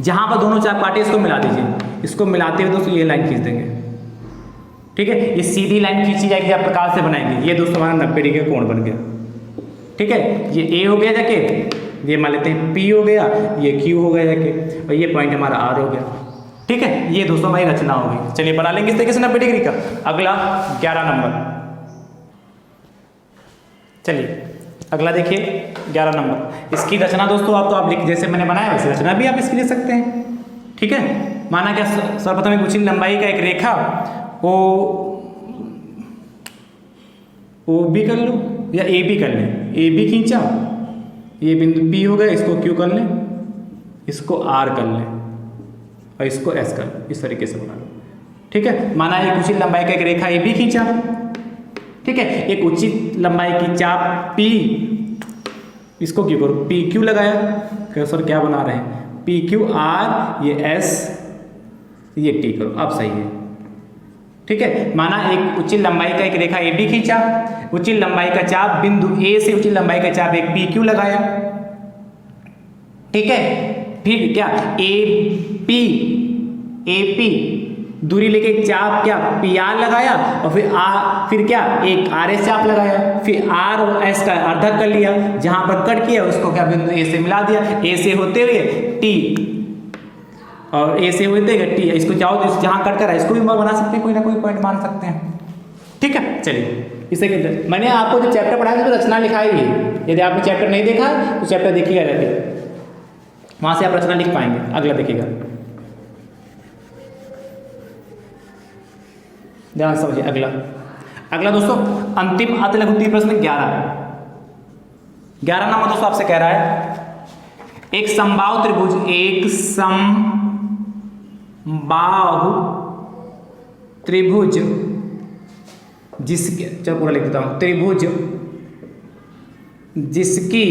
जहां पर दोनों चाप काटे इसको मिला दीजिए। इसको मिलाते हुए दोस्तों ये लाइन खींच देंगे। ठीक है। ये सीधी लाइन खींची जाएगी आप प्रकार से बनाएंगे। ये दोस्तों हमारा 90 डिग्री का कोण बन गया, ठीक है। ये ए हो गया जाके, ये मान लेते हैं पी हो गया, ये क्यू हो गया जाके, और ये पॉइंट हमारा आर हो गया, ठीक है। ये दोस्तों हमारी रचना हो गई। चलिए बना लेंगे इस तरीके से 90 डिग्री का। अगला 11 नंबर, चलिए अगला देखिए 11 नंबर। इसकी रचना दोस्तों आप लिख, जैसे मैंने बनाया वैसे रचना भी आप इसकी लिख सकते हैं, ठीक है। माना क्या, सर्वप्रथम एक उचित लंबाई का एक रेखा ओ बी कर लो या ए बी कर लें। ए बी खींचा, ये बिंदु पी हो गया, इसको क्यू कर लें, इसको आर कर लें और इसको एस कर लें। इस तरीके से बना लो, ठीक है। माना एक उचित लंबाई का एक रेखा ए बी खींचा, ठीक है। एक उचित लंबाई की चाप पी, इसको क्यू करो, पी क्यू लगाया, कहो सर क्या बना रहे हैं, पी क्यू आर, ये एस, ये टी करो, अब सही है, ठीक है। माना एक उचित लंबाई का एक रेखा ए बी खींचा, उचित लंबाई का चाप बिंदु ए से उचित लंबाई का चाप एक पी क्यू लगाया, ठीक है। फिर क्या, ए पी दूरी लेके एक चाप क्या पी आर लगाया, और फिर क्या एक आर एस चाप लगाया, फिर आर और एस का अर्धक कर लिया, जहां पर कट किया उसको क्या बिंदु ए से मिला दिया, ए से होते हुए टी, और ए से होते हुए टी, इसको चाहो तो जहां कट कर रहा है इसको भी बना सकते हैं, कोई ना कोई पॉइंट मान सकते हैं, ठीक है। चलिए इसे मैंने आपको जो चैप्टर पढ़ाया तो रचना लिखाई है, यदि आपने चैप्टर नहीं देखा तो चैप्टर देखिएगा रहते, वहां से आप रचना लिख पाएंगे। अगला देखिएगा, ध्यान समझिए। अगला दोस्तों अंतिम अति लघु उत्तरीय प्रश्न 11 नंबर दोस्तों आपसे कह रहा है, एक समबाहु त्रिभुज जिसके, चलो पूरा लिख देता हूं, त्रिभुज जिसकी,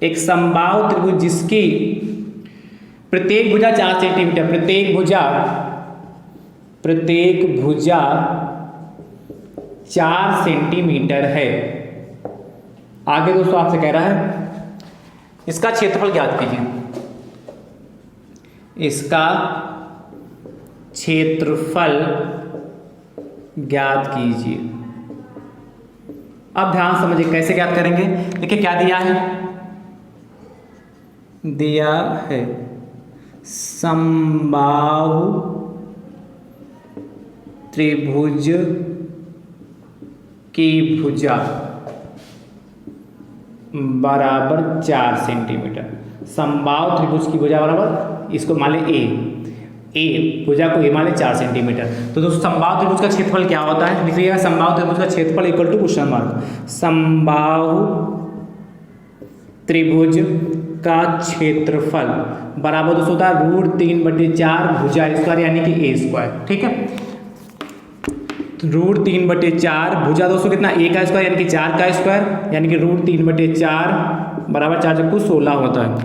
एक समबाहु त्रिभुज जिसकी प्रत्येक भुजा 4 सेंटीमीटर, प्रत्येक भुजा 4 सेंटीमीटर है। आगे दोस्तों आपसे कह रहा है इसका क्षेत्रफल ज्ञात कीजिए, इसका क्षेत्रफल ज्ञात कीजिए। अब ध्यान समझिए कैसे ज्ञात करेंगे। देखिए क्या दिया है समबाहु त्रिभुज की भुजा बराबर 4 सेंटीमीटर। समबाहु त्रिभुज की भुजा बराबर, इसको मान ले ए भुजा को ए मान ले 4 सेंटीमीटर। तो दोस्तों समबाहु त्रिभुज का क्षेत्रफल क्या होता है, लिखिएगा समबाहु त्रिभुज का क्षेत्रफल इक्वल टू क्वेश्चन मार्क, समबाहु त्रिभुज का क्षेत्रफल बराबर दोस्तों होता है √3/4 भुजा स्क्वायर यानी कि ए स्क्वायर, ठीक है। √3/4 भुजा दोस्तों कितना, ए का स्क्वायर यानी कि 4 का स्क्वायर, यानी कि √3/4 बराबर 4 चक्कू 16 होता है,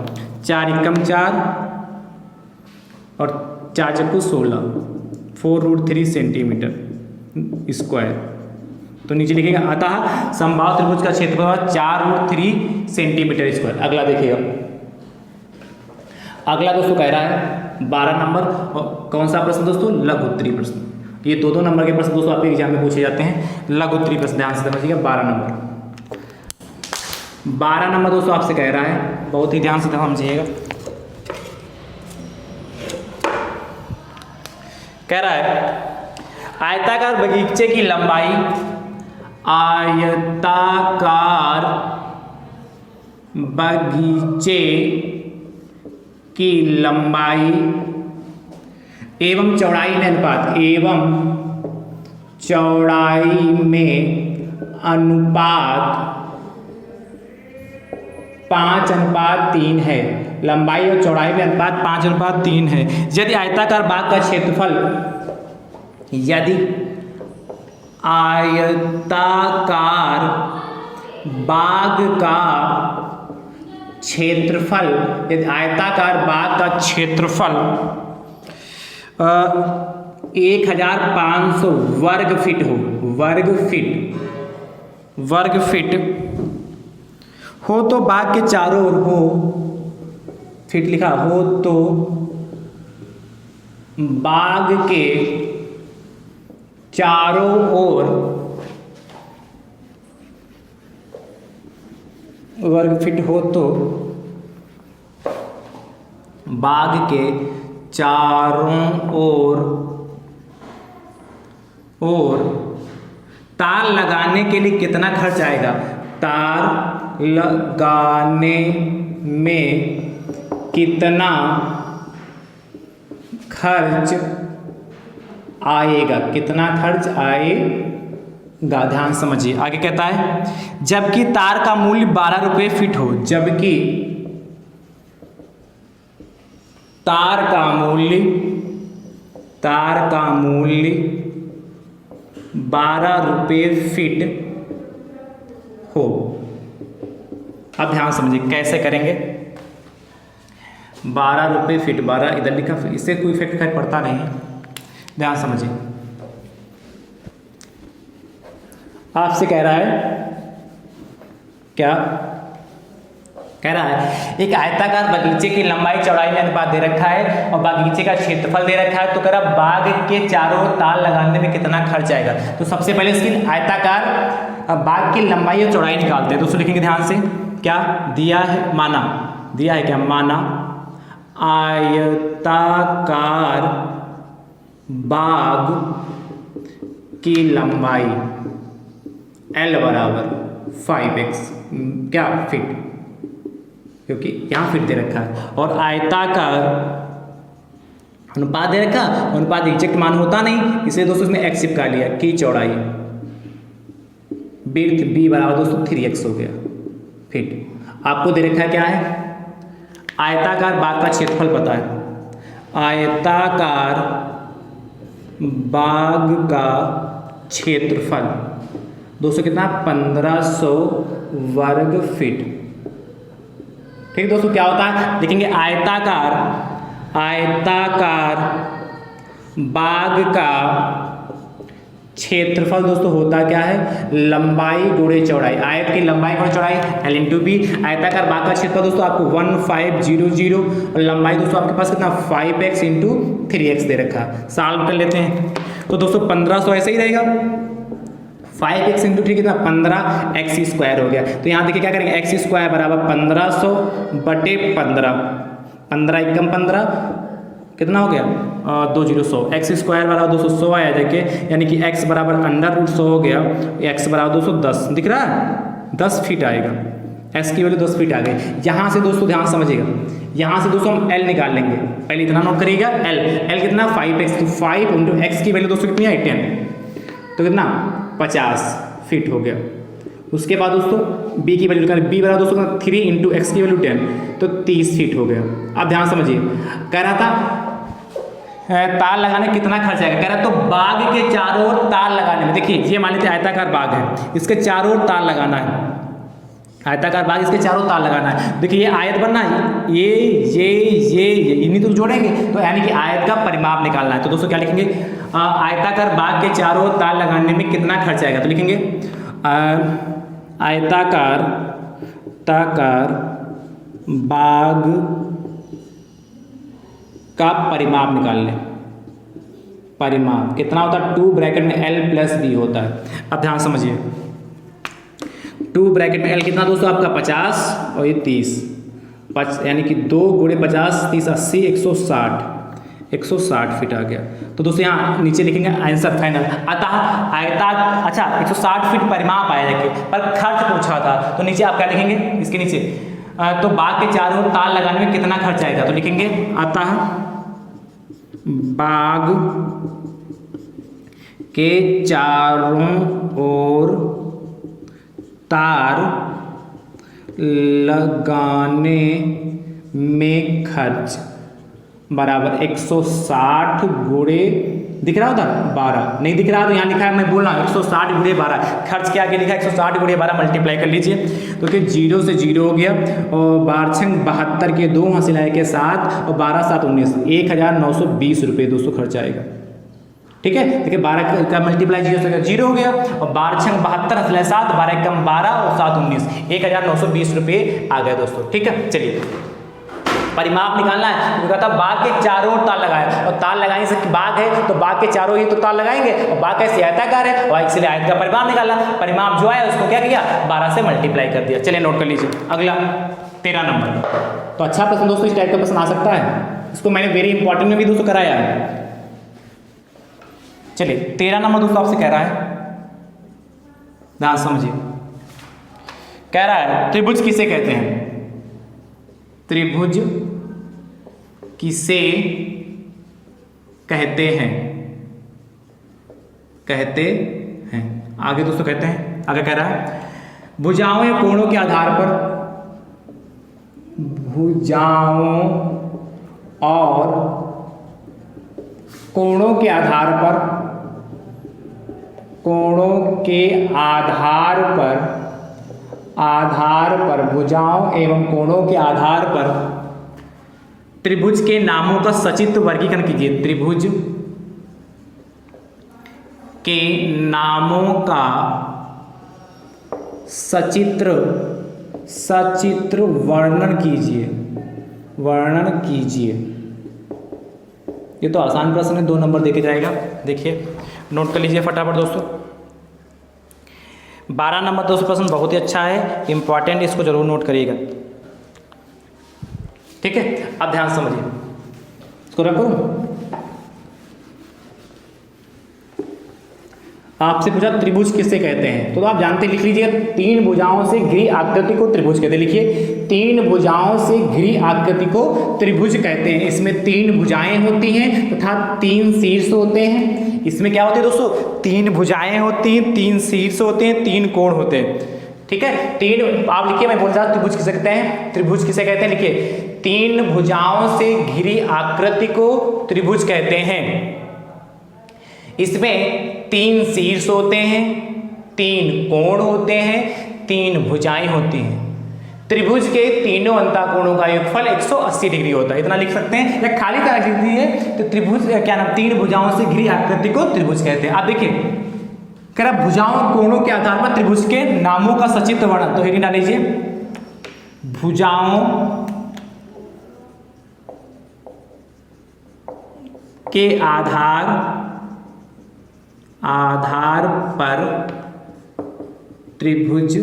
4 एकम 4 और 4 चक्कू 16, 4√3 सेंटीमीटर स्क्वायर। तो नीचे लिखेगा अतः समबाहु त्रिभुज का क्षेत्रफल 4√3 सेंटीमीटर स्क्वायर। अगला देखिएगा, अगला दोस्तों कह रहा है 12 नंबर, और कौन सा प्रश्न दोस्तों, लघु उत्तरीय प्रश्न। ये 2 नंबर के प्रश्न दोस्तों आपके एग्जाम में पूछे जाते हैं, लघु उत्तरीय प्रश्न। ध्यान से समझिएगा 12 नंबर दोस्तों आपसे कह रहा है, बहुत ही ध्यान से समझिएगा। कह रहा है आयताकार बगीचे की लंबाई, आयताकार बगीचे की लंबाई एवं चौड़ाई में अनुपात, एवं चौड़ाई में अनुपात 5:3 है। लंबाई और चौड़ाई में अनुपात 5:3 है। यदि आयताकार बाग का क्षेत्रफल, यदि आयताकार बाग का क्षेत्रफल, यदि आयताकार बाग का क्षेत्रफल 1500 वर्ग फीट हो, वर्ग फीट हो तो बाग के चारों ओर हो, फीट लिखा हो तो बाग के चारों ओर वर्ग फीट हो तो बाग के चारों ओर तार लगाने के लिए कितना खर्च आएगा? तार लगाने में कितना खर्च आएगा? कितना खर्च आएगा? ध्यान समझिए, आगे कहता है जबकि तार का मूल्य 12 रुपये फीट हो, जबकि तार का मूल्य 12 रुपये फीट हो। अब ध्यान समझिए कैसे करेंगे। 12 रुपये फीट, 12 इधर लिखा, इससे कोई इफेक्ट खैर पड़ता नहीं है। ध्यान समझिए, आपसे कह रहा है क्या कह रहा है? एक आयताकार बगीचे की लंबाई चौड़ाई में अनुपात दे रखा है और बगीचे का क्षेत्रफल दे रखा है। तो कह रहा बाग के चारों ओर तार लगाने में कितना खर्च आएगा। तो सबसे पहले इसकी आयताकार बाग की लंबाई और चौड़ाई निकालते हैं। दोस्तों लिखेंगे ध्यान से, क्या दिया है? माना दिया है क्या? माना आयताकार बाग की लंबाई L बराबर 5x क्या फीट, क्योंकि यहाँ फीट दे रखा है, और आयताकार अनुपात दे रखा, अनुपात एग्जैक्ट मान होता नहीं, इसलिए दोस्तों इसमें x चिपका लिया की चौड़ाई विड्थ b बराबर दोस्तों 3x हो गया फीट। आपको दे रखा है क्या है? आयताकार बाग का क्षेत्रफल पता है। आयताकार बाग का क्षेत्रफल दोस्तों कितना? 1500 वर्ग फीट। ठीक दोस्तों, क्या होता है लिखेंगे आयताकार बाग का क्षेत्रफल दोस्तों होता क्या है? लंबाई गुणे चौड़ाई। आयत की लंबाई गुणे चौड़ाई L इंटू बी। आयताकार बाग का क्षेत्रफल दोस्तों आपको 1500 और लंबाई दोस्तों आपके पास कितना? 5x इंटू 3x दे रखा। सॉल्व कर लेते हैं। तो दोस्तों 1500 ऐसे ही रहेगा, 5x इंटू 3 कितना? 15x स्क्वायर हो गया। तो यहाँ देखिए क्या करेंगे, x स्क्वायर बराबर 1500 बटे 15, 15 एकम 15 कितना हो गया? 20 100। x स्क्वायर बराबर 200 आया देखिए, यानी कि x बराबर √100 हो गया। x बराबर 210 दिख रहा है, 10 फीट आएगा। x की वैल्यू 10 फीट आ गई। यहाँ से दोस्तों ध्यान समझिएगा, यहाँ से दोस्तों हम L निकाल लेंगे। पहले इतना नोट करिएगा, L कितना? 5x। तो 5 इंटू x की वैल्यू दोस्तों कितनी आई? 10, तो कितना? 50 फीट हो गया। उसके बाद दोस्तों b की वैल्यू निकालें, b बराबर दोस्तों 3 इंटू x की वैल्यू 10, तो 30 फीट हो गया। अब ध्यान समझिए, कह रहा था तार लगाने कितना खर्च आएगा। कह रहा तो बाग के चारों ओर तार लगाने में, देखिए ये मान लीजिए आयताकार बाग है, इसके चारों ओर तार लगाना है। आयताकार बाग, इसके चारों तार लगाना है। देखिए ये आयत बनना है, ये इन्हीं तो जोड़ेंगे, तो यानी कि आयत का परिमाप निकालना है। तो दोस्तों क्या लिखेंगे? आयताकार बाग के चारों ओर तार लगाने में कितना खर्च आएगा। तो लिखेंगे आयताकार बाग का परिमाप निकाल लें। परिमाप कितना होता है? 2 ब्रैकेट में L प्लस B होता है। अब ध्यान समझिए, 2 ब्रैकेट में L कितना दोस्तों आपका? 50 और ये 30, यानी कि 2 गुणे 50 30 80 160 फीट आ गया। तो दोस्तों यहाँ नीचे लिखेंगे आंसर फाइनल। अतः अच्छा 160 फीट परिमाप आया देखिए, पर खर्च पूछा था, तो नीचे आप क्या लिखेंगे? इसके नीचे तो बाग के चारों ओर तार लगाने में कितना खर्च आएगा। तो लिखेंगे अतः बाग के चारों ओर तार लगाने में खर्च बराबर 160 गुणे, दिख रहा होता 12, नहीं दिख रहा तो यहाँ लिखा है, मैं बोल रहा हूँ 160 गुणे 12। खर्च क्या आगे लिखा है? 160 गुणे 12 मल्टीप्लाई कर लीजिए, तो कि 0 से 0 हो गया, और 12×72 के 2 हंसिलाए के 7 और 12 7 19, 1920 रुपये दोस्तों खर्च आएगा। ठीक है, देखिए 12 का मल्टीप्लाई 0 से 0 हो गया, और 12×72 हंसिलाए 7, 12 कम 12 और 7 19, 1920 रुपये आ गया दोस्तों। ठीक है, चलिए परिमाप निकालना है तो कहता है बाग के चारों ओर तार लगाया, और तार लगाने से बाग है तो बाग के चारों ही तो तार लगाएंगे, और बाग कैसे आयताकार है और इसलिए आयत का परिमाप निकालना। परिमाप जो है उसको क्या किया 12 से मल्टीप्लाई कर दिया। चलिए नोट कर लीजिए। अगला 13 नंबर। तो अच्छा प्रश्न दोस्तों, इस टाइप का प्रश्न आ सकता है, इसको मैंने वेरी इंपॉर्टेंट में भी दोस्तों कराया है। चलिए 13 नंबर दोस्तों आपसे कह रहा है, ध्यान समझिए। कह रहा है त्रिभुज किसे कहते हैं? त्रिभुज किसे कहते हैं? कहते हैं। आगे दोस्तों कहते हैं, आगे कह रहा है भुजाओं या कोणों के आधार पर, भुजाओं और कोणों के आधार पर, कोणों के आधार पर भुजाओं एवं कोणों के आधार पर त्रिभुज के नामों का सचित्र वर्गीकरण कीजिए। त्रिभुज के नामों का सचित्र वर्णन कीजिए। ये तो आसान प्रश्न है, 2 नंबर देके जाएगा। देखिए नोट कर लीजिए फटाफट दोस्तों। 12 नंबर दोस्तों प्रश्न बहुत ही अच्छा है, इंपॉर्टेंट, इसको जरूर नोट करिएगा। ठीक है, अब ध्यान समझिए, इसको रखो। आपसे पूछा त्रिभुज किससे कहते हैं, तो आप जानते, लिख लीजिए 3 भुजाओं से घिरी आकृति को त्रिभुज कहते हैं। लिखिए 3 भुजाओं से घिरी आकृति को त्रिभुज कहते हैं। इसमें 3 भुजाएं होती हैं तथा 3 शीर्ष होते हैं। इसमें क्या होते हैं दोस्तों? 3 भुजाएं होती हैं, 3 शीर्ष होते हैं, 3 कोण होते हैं। ठीक है, 3 आप लिखिए, मैं बोल रहा हूं त्रिभुज किसे कहते हैं? त्रिभुज किसे कहते हैं? लिखिए 3 भुजाओं से घिरी आकृति को त्रिभुज कहते हैं। इसमें 3 शीर्ष होते हैं, 3 कोण होते हैं, 3 भुजाएं होती हैं। त्रिभुज के तीनों अंतःकोणों का योगफल 180 डिग्री होता है। इतना लिख सकते हैं, या खाली तरह लिख दीजिए तो त्रिभुज क्या नाम, 3 भुजाओं से घिरी आकृति को त्रिभुज कहते हैं। अब देखिए कह रहा भुजाओं कोणों के आधार पर त्रिभुज के नामों का सचित्र वर्णन, तो हेडिंग डाल लीजिए भुजाओं के आधार पर त्रिभुज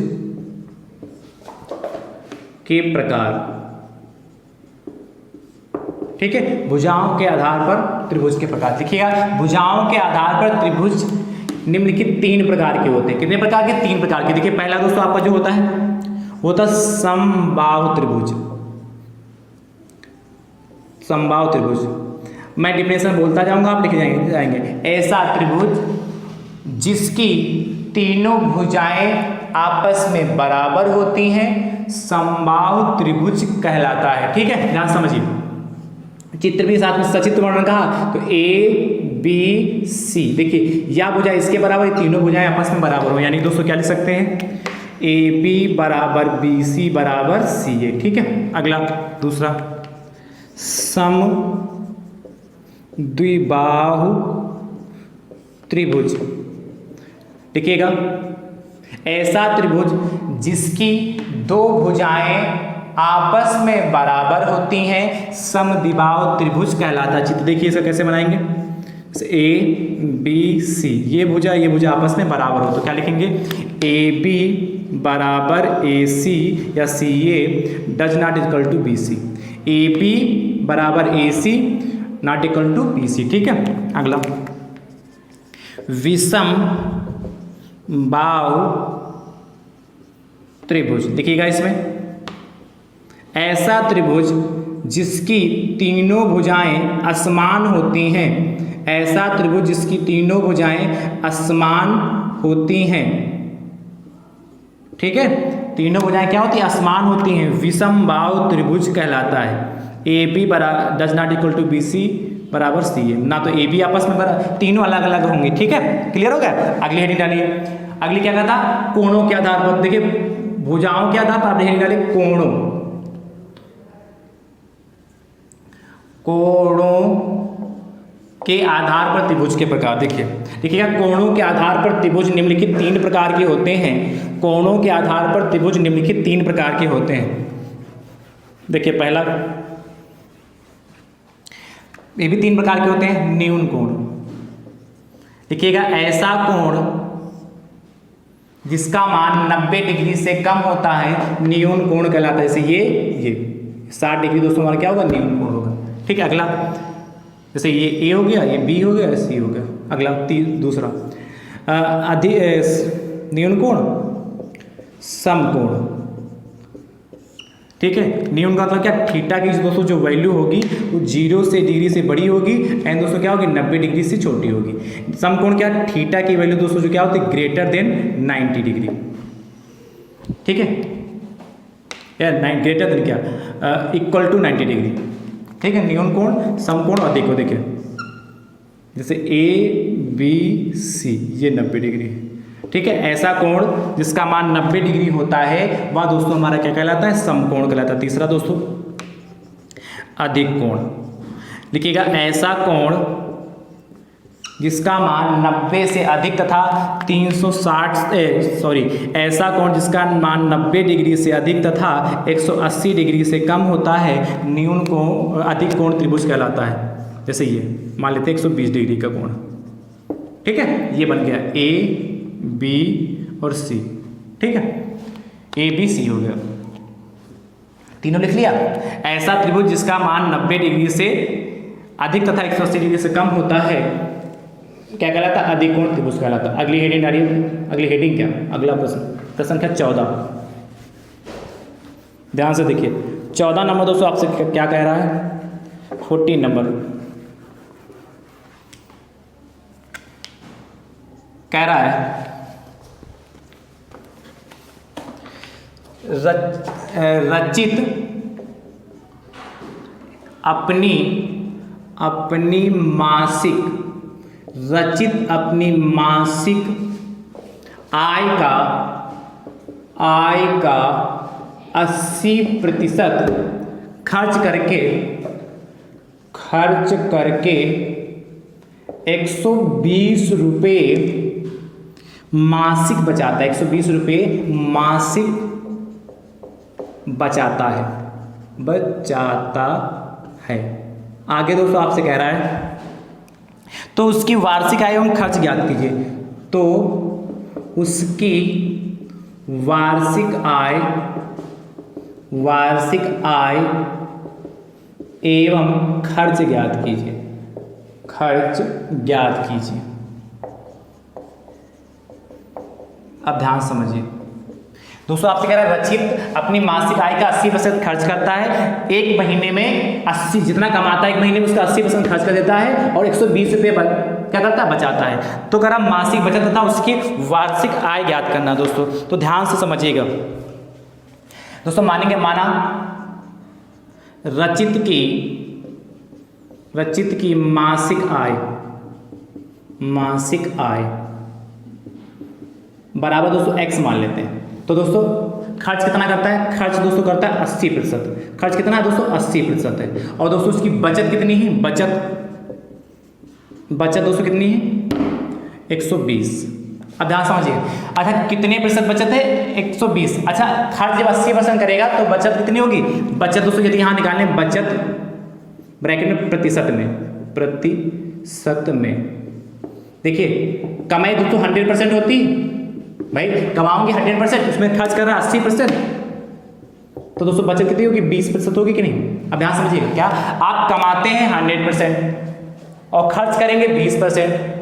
के प्रकार। ठीक है, भुजाओं के आधार पर त्रिभुज के प्रकार लिखिएगा। भुजाओं के आधार पर त्रिभुज निम्नलिखित 3 प्रकार के होते हैं। कितने प्रकार के? 3 प्रकार के। देखिए पहला दोस्तों आपका जो होता है समबाहु त्रिभुज। समबाहु त्रिभुज, मैं डिफिनेशन बोलता जाऊंगा, आप लिख जाएंगे। ऐसा त्रिभुज जिसकी तीनों भुजाएं आपस में बराबर होती हैं समबाहु त्रिभुज कहलाता है। ठीक है, ध्यान समझिए। चित्र भी साथ में सचित्र वर्णन कहा तो ABC, देखिए या भुजा इसके बराबर, तीनों भुजाएं आपस में बराबर हो, यानी दोस्तों क्या लिख सकते हैं? AB बराबर BC बराबर CA। ठीक है, अगला दूसरा सम द्विबाहु त्रिभुज। लिखिएगा ऐसा त्रिभुज जिसकी 2 भुजाएं आपस में बराबर होती हैं समद्विबाहु त्रिभुज कहलाता है। चित्र देखिए इसका कैसे बनाएंगे। ABC, ये भुजा आपस में बराबर हो तो क्या लिखेंगे? AB बराबर AC या CA does not equal to BC। AB बराबर AC not equal to BC। ठीक है, अगला विषम बाहु त्रिभुज। देखिएगा इसमें ऐसा त्रिभुज जिसकी तीनों भुजाएं असमान होती हैं। ऐसा त्रिभुज जिसकी तीनों भुजाएं असमान होती हैं। ठीक है, तीनों भुजाएं क्या होती हैं? असमान होती हैं, विषम बाहु त्रिभुज कहलाता है। AB बराबर does not equal to BC बराबर CA, ना तो AB आपस में बराबर, तीनों अलग अलग होंगे। ठीक है, क्लियर हो गया? अगली हेडिंग डालिए। अगली क्या कहता? कोणों के आधार पर। देखिए भुजाओं के आधार पर आपने हेडिंग डाली कोणों के आधार पर त्रिभुज के प्रकार। देखिएगा कोणों के आधार पर त्रिभुज निम्नलिखित 3 प्रकार के होते हैं। कोणों के आधार पर त्रिभुज निम्नलिखित 3 प्रकार के होते हैं। देखिए पहला ये भी 3 प्रकार के होते हैं। न्यून कोण, लिखिएगा ऐसा कोण जिसका मान 90 डिग्री से कम होता है न्यून कोण कहलाता है। जैसे ये 60 डिग्री दोस्तों हमारा क्या होगा, न्यून कोण होगा। ठीक है, अगला जैसे ये ए हो गया, ये बी हो गया, सी हो गया। अगला दूसरा न्यून कोण, समकोण। ठीक है, न्यून का मतलब क्या, थीटा की दोस्तों जो वैल्यू होगी वो 0 से डिग्री से बड़ी होगी एंड दोस्तों क्या होगी, 90 डिग्री से छोटी होगी। समकोण क्या, थीटा की वैल्यू दोस्तों जो क्या होती है, ग्रेटर देन 90 डिग्री। ठीक है, या ग्रेटर देन क्या, इक्वल टू 90 डिग्री। ठीक है, न्यून कोण, समकोण और देखिए जैसे ए बी सी ये 90 डिग्री। ठीक है, ऐसा कोण जिसका मान 90 डिग्री होता है वह दोस्तों हमारा क्या कहलाता है, समकोण कहलाता है। तीसरा दोस्तों अधिक कोण, लिखिएगा ऐसा कोण जिसका मान 90 से अधिक तथा 360 ऐसा कोण जिसका मान 90 डिग्री से अधिक तथा 180 डिग्री से कम होता है न्यून कोण, अधिक कोण त्रिभुज कहलाता है। जैसे ये मान लेते हैं 120 डिग्री का कोण। ठीक है, ये बन गया ए बी और सी। ठीक है, ए बी सी हो गया, तीनों लिख लिया। ऐसा त्रिभुज जिसका मान 90 डिग्री से अधिक तथा 180 डिग्री से कम होता है क्या कहलाता है, अधिक कोण त्रिभुज कहलाता है। अगली हेडिंग आ रही है, अगली हेडिंग क्या, अगला प्रश्न संख्या 14। ध्यान से देखिए 14 नंबर दोस्तों आपसे क्या कह रहा है, 14 नंबर कह रहा है रचित अपनी मासिक आय का 80% खर्च करके 120 रुपये मासिक बचाता है। 120 रुपये मासिक बचाता है। आगे दोस्तों आपसे कह रहा है तो उसकी वार्षिक आय एवं खर्च ज्ञात कीजिए। तो उसकी वार्षिक आय एवं खर्च ज्ञात कीजिए। अब ध्यान समझिए दोस्तों, आपसे कह रहा है रचित अपनी मासिक आय का 80% खर्च करता है। एक महीने में 80 जितना कमाता है एक महीने में उसका 80% खर्च कर देता है और 120 रुपये क्या करता है, बचाता है। तो अगर मासिक बचत तथा उसकी वार्षिक आय ज्ञात करना दोस्तों, तो ध्यान से समझिएगा दोस्तों। माना रचित की मासिक आय बराबर दोस्तों x मान लेते हैं। तो दोस्तों खर्च कितना करता है, खर्च दोस्तों करता है 80%। खर्च कितना है दोस्तों, 80% है। और दोस्तों उसकी बचत कितनी है, बचत दोस्तों कितनी है, 120। अब ध्यान समझिए, अच्छा कितने प्रतिशत बचत है, 120। अच्छा खर्च जब 80% करेगा तो बचत कितनी होगी, बचत दोस्तों यदि यहाँ निकालने, बचत ब्रैकेट में प्रतिशत में देखिए कमाई दोस्तों 100% होती भाई, कमाओगे 100%, उसमें खर्च कर रहा है 80%, तो दोस्तों बचत कितनी होगी, 20% होगी कि नहीं। अब ध्यान समझिएगा, क्या आप कमाते हैं 100% और खर्च करेंगे 20%,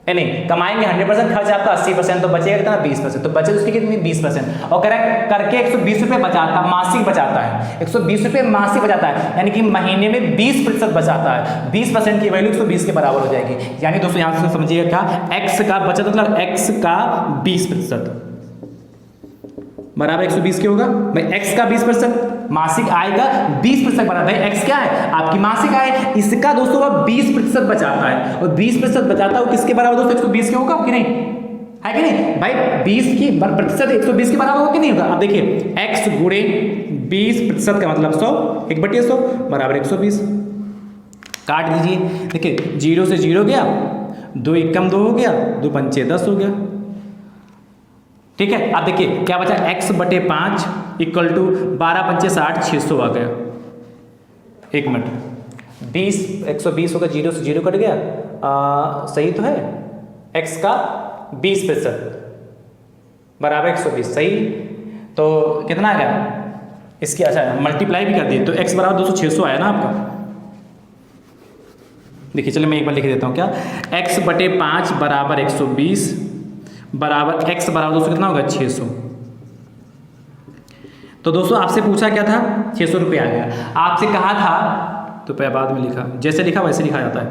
नहीं कमाएंगे 100%, खर्च आपका 80%, तो बचेगा कितना 20%, तो बचत उसकी कितनी 20%। और करके 120 रुपये बचाता, मासिक बचाता है, 120 रुपये मासिक बचाता है, यानी कि महीने में 20% बचाता है। 20% की वैल्यू 120 के बराबर हो जाएगी। यानी दोस्तों यहाँ से समझिएगा क्या, x का बचत मतलब x का 20% बराबर 120 के होगा भाई, x का 20%, मासिक आय का 20% बराबर। भाई x क्या है, आपकी मासिक आय, इसका दोस्तों वह 20% बचाता है, और 20% बचाता है किसके बराबर दोस्तों, 120 के होगा कि नहीं, है कि नहीं भाई, 20 की प्रतिशत 120 के बराबर होगा कि नहीं होगा। अब देखिए x गुणे 20% का मतलब 100, 1/100 बराबर 120। काट दीजिए, देखिए 0 से 0 गया, 2 1 कम 2 हो गया, 2 पंचे 10 हो गया। ठीक है, अब देखिए क्या बचा, x/5 इक्वल टू 12 पंचे 60, 600 आ गया। 1 मिनट, 20 120 होगा, जीरो से जीरो कट गया, सही तो है। x का 20% बराबर 120, सही। तो कितना आ गया इसकी, अच्छा मल्टीप्लाई भी कर दिए तो x बराबर 200 600 आया ना आपका। देखिए चलिए मैं एक बार लिख देता हूँ क्या, x बटे 5 बराबर 120 बराबर x बराबर दोस्तों कितना होगा 600। तो दोस्तों आपसे पूछा क्या था, 600 रुपये आ गया। आपसे कहा था तो बाद में लिखा, जैसे लिखा वैसे लिखा जाता है,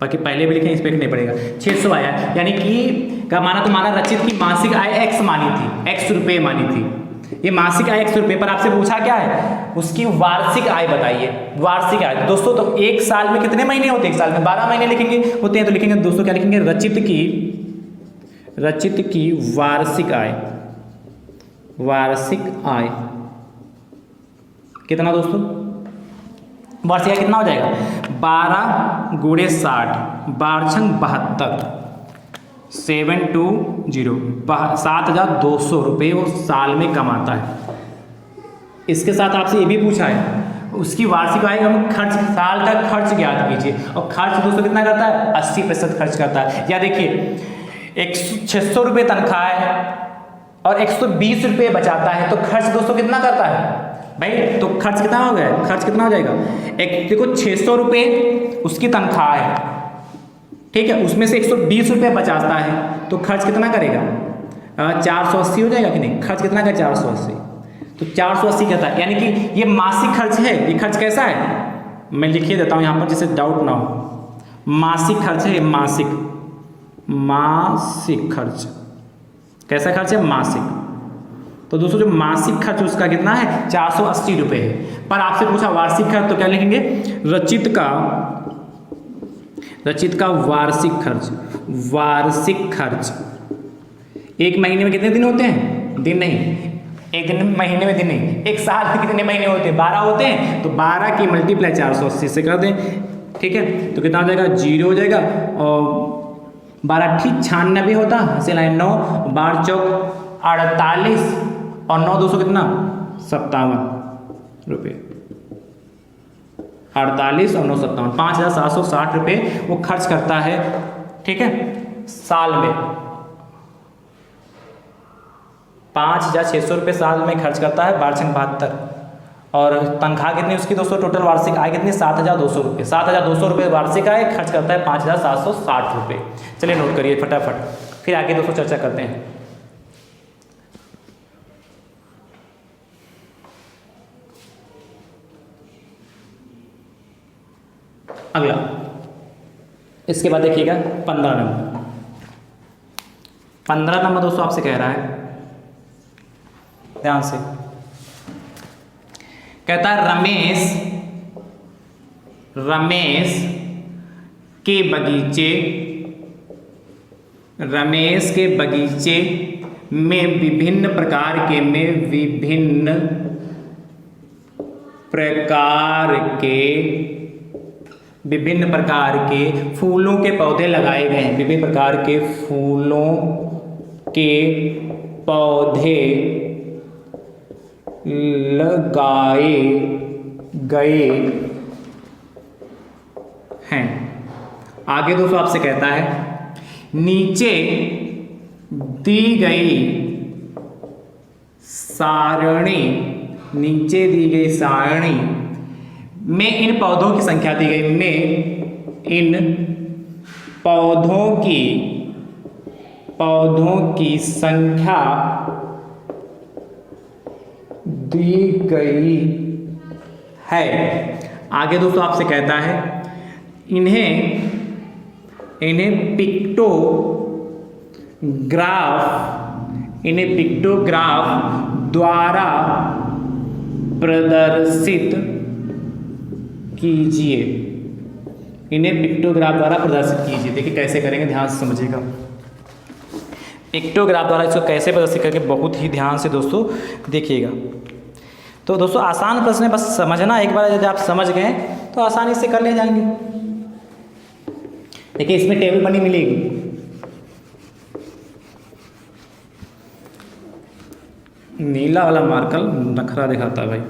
बाकी पहले भी लिखे इस पर नहीं पड़ेगा। 600 आया, यानी कि का माना तो माना रचित की मासिक आय x मानी थी, x रुपये मानी थी। ये मासिक आय 100 रुपये, पर आपसे पूछा क्या है, उसकी वार्षिक आय बताइए। वार्षिक आय दोस्तों, तो एक साल में कितने महीने होते हैं, एक साल में 12 महीने लिखेंगे होते हैं, तो लिखेंगे दोस्तों क्या लिखेंगे, रचित की वार्षिक आय। वार्षिक आय कितना दोस्तों, वार्षिक आय कितना हो जाएगा, 12 गुणे 60 12×6 72, 720 7,200 रुपये वो साल में कमाता है। इसके साथ आपसे ये भी पूछा है उसकी वार्षिक आय का खर्च, साल का खर्च ज्ञात कीजिए। और खर्च दोस्तों कितना करता है, 80% खर्च करता है। या देखिए 600 रुपये तनख्वाह है और 120 रुपये बचाता है, तो खर्च दोस्तों कितना करता है भाई, तो खर्च कितना हो गया, खर्च कितना हो जाएगा, एक देखो 600 रुपये उसकी तनख्वाह है, ठीक है, उसमें से 120 रुपये बचाता है, तो खर्च कितना करेगा, 480 हो जाएगा कि नहीं, खर्च कितना का 480, तो 480 कहता है, यानी कि ये मासिक खर्च है। ये खर्च कैसा है, मैं लिखिए देता हूँ यहाँ पर जिससे डाउट ना हो। मासिक खर्च है, मासिक खर्च, कैसा खर्च है, मासिक। तो दोस्तों जो मासिक खर्च उसका कितना है, 480 रुपये है। पर आपसे पूछा वार्षिक खर्च, तो क्या लिखेंगे, रचित का वार्षिक खर्च। वार्षिक खर्च एक महीने में कितने दिन होते हैं, दिन नहीं, एक दिन महीने में दिन नहीं, एक साल में कितने महीने होते हैं, 12 होते हैं, तो 12 की मल्टीप्लाई 480 से कर दें, ठीक है, तो कितना हो जाएगा, 0 हो जाएगा। और 12 ठीक 96 होता, हंसे लाइन 9 12 चौक 48 और 9 200 कितना 57 रुपये, 48 और 9 57 5,760 रुपये वो खर्च करता है, ठीक है, साल में 5,600 रुपये साल में खर्च करता है, 12×72। और तनख्वाह कितनी उसकी दोस्तों, टोटल वार्षिक आय कितनी, 7,200 रुपये। 7,200 रुपये वार्षिक आय, खर्च करता है 5,760 रुपये। चलिए नोट करिए फटाफट, फिर आगे दोस्तों चर्चा करते हैं। अगला, इसके बाद देखिएगा 15 नंबर। 15 नंबर दोस्तों आपसे कह रहा है, ध्यान से, कहता है रमेश के बगीचे में विभिन्न प्रकार के फूलों के पौधे लगाए गए हैं। विभिन्न प्रकार के फूलों के पौधे लगाए गए हैं। आगे दोस्तों आपसे कहता है, नीचे दी गई सारणी में इन पौधों की संख्या दी गई, में इन पौधों की संख्या दी गई है। आगे दोस्तों आपसे कहता है, इन्हें पिक्टोग्राफ द्वारा प्रदर्शित कीजिए। देखिए कैसे करेंगे, ध्यान से समझिएगा। पिक्टोग्राफ द्वारा इसको कैसे प्रदर्शित करके, बहुत ही ध्यान से दोस्तों देखिएगा। तो दोस्तों आसान प्रश्न है, बस समझना, एक बार यदि आप समझ गए तो आसानी से कर ले जाएंगे। देखिए इसमें टेबल बनी मिलेगी, नीला वाला मार्कर नखरा दिखाता है भाई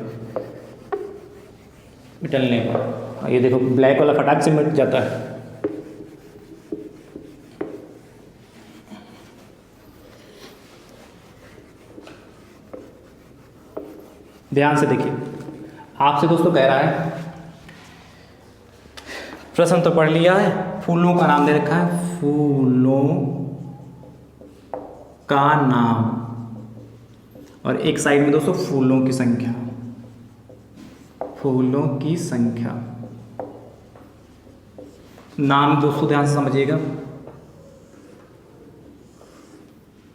मिटलने का, ये देखो ब्लैक वाला फटाक से मिट जाता है। ध्यान से देखिए, आपसे दोस्तों कह रहा है, प्रश्न तो पढ़ लिया है, फूलों का नाम दे रखा है, फूलों का नाम, और एक साइड में दोस्तों फूलों की संख्या, फूलों की संख्या। नाम दोस्तों ध्यान से समझिएगा,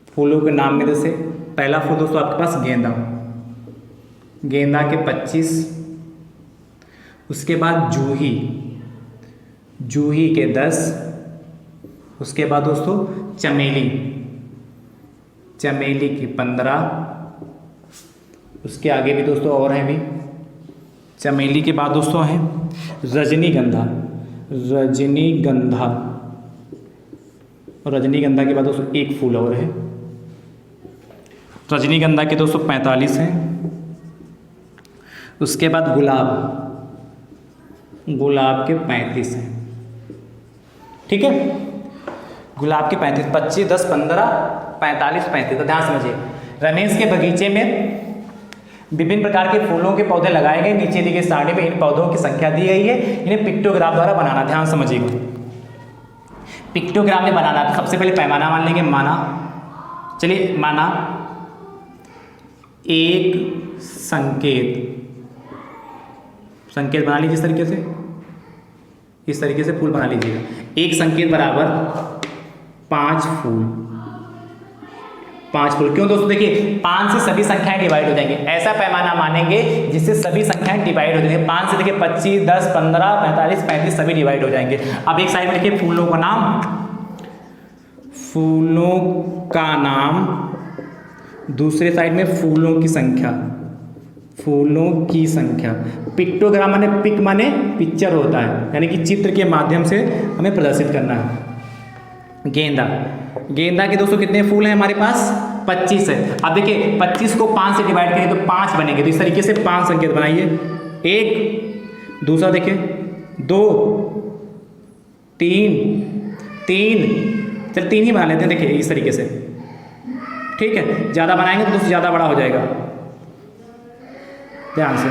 फूलों के नाम में जैसे पहला फूल दोस्तों आपके पास गेंदा, गेंदा के 25, उसके बाद जूही, जूही के 10, उसके बाद दोस्तों चमेली, चमेली की 15, उसके आगे भी दोस्तों और हैं भी। चमेली के बाद दोस्तों हैं रजनीगंधा, रजनीगंधा, और रजनीगंधा के बाद दोस्तों एक फूल और है, रजनीगंधा के दोस्तों 45 हैं। उसके बाद गुलाब, गुलाब के 35 हैं। ठीक है, गुलाब के 35, 25, 10, 15, 45, 35। तो ध्यान समझिए, रमेश के बगीचे में विभिन्न प्रकार के फूलों के पौधे लगाए गए, नीचे दी गई सारणी में इन पौधों की संख्या दी गई है, इन्हें पिक्टोग्राफ द्वारा बनाना। ध्यान समझिएगा, पिक्टोग्राफ में बनाना, तो सबसे पहले पैमाना मान लेंगे, माना, चलिए माना एक संकेत, संकेत बना लीजिए इस तरीके से फूल बना लीजिएगा। एक संकेत बराबर 5 फूल, 5 फूल। क्यों दोस्तों, देखिए 5 से सभी संख्याएं डिवाइड हो जाएंगी, ऐसा पैमाना मानेंगे जिससे सभी संख्याएं डिवाइड हो जाएंगी। 5 से देखिए 25, 10, 15, 45, 35 सभी डिवाइड हो जाएंगे। अब एक साइड में लिखिए फूलों का नाम, फूलों का नाम, दूसरे साइड में फूलों की संख्या, फूलों की संख्या। पिक्टोग्राम माने, पिक माने पिक्चर होता है, यानी कि चित्र के माध्यम से हमें प्रदर्शित करना है। गेंदा, गेंदा के दोस्तों कितने फूल हैं हमारे पास, 25 है। अब देखिए 25 को 5 से डिवाइड करें तो 5 बनेंगे, तो इस तरीके से 5 संकेत बनाइए। एक, दूसरा देखिए 2, 3, 3, चल 3 ही बना लेते हैं, देखिए इस तरीके से। ठीक है, ज़्यादा बनाएंगे तो दोस्तों ज़्यादा बड़ा हो जाएगा, ध्यान से।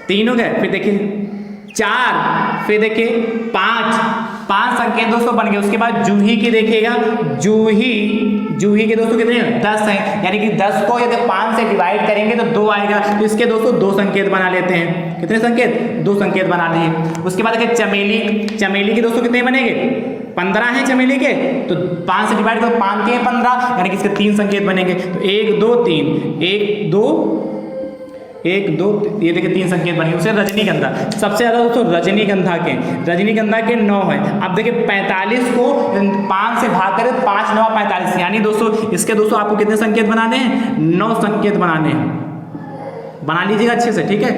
3 हो गए, फिर देखिए 4, फिर देखिए 5 संकेत दोस्तों बन गए। उसके बाद जूही की देखिएगा, जूही, जूही के दोस्तों कितने हैं, 10 हैं, यानी कि 10 को यदि 5 से डिवाइड करेंगे तो 2 आएगा, तो इसके दोस्तों 2 संकेत बना लेते हैं। कितने संकेत, 2 संकेत बना दिए। उसके बाद देखिए चमेली, चमेली के दोस्तों कितने बनेंगे, 15 हैं चमेली के, तो 5 से डिवाइड करो, 5 के 15, यानी कि इसके 3 संकेत बनेंगे। तो 1, 2, 3, 1, 2, 1, 2, ये देखिए 3 संकेत बनेंगे। उसे रजनीगंधा, सबसे ज़्यादा दोस्तों रजनीगंधा के 9 है। अब देखिए 45 को 5 से भाग करें, 5, 9, 45, यानी दोस्तों इसके दोस्तों आपको कितने संकेत बनाने हैं, 9 संकेत बनाने हैं। बना लीजिएगा अच्छे से, ठीक है,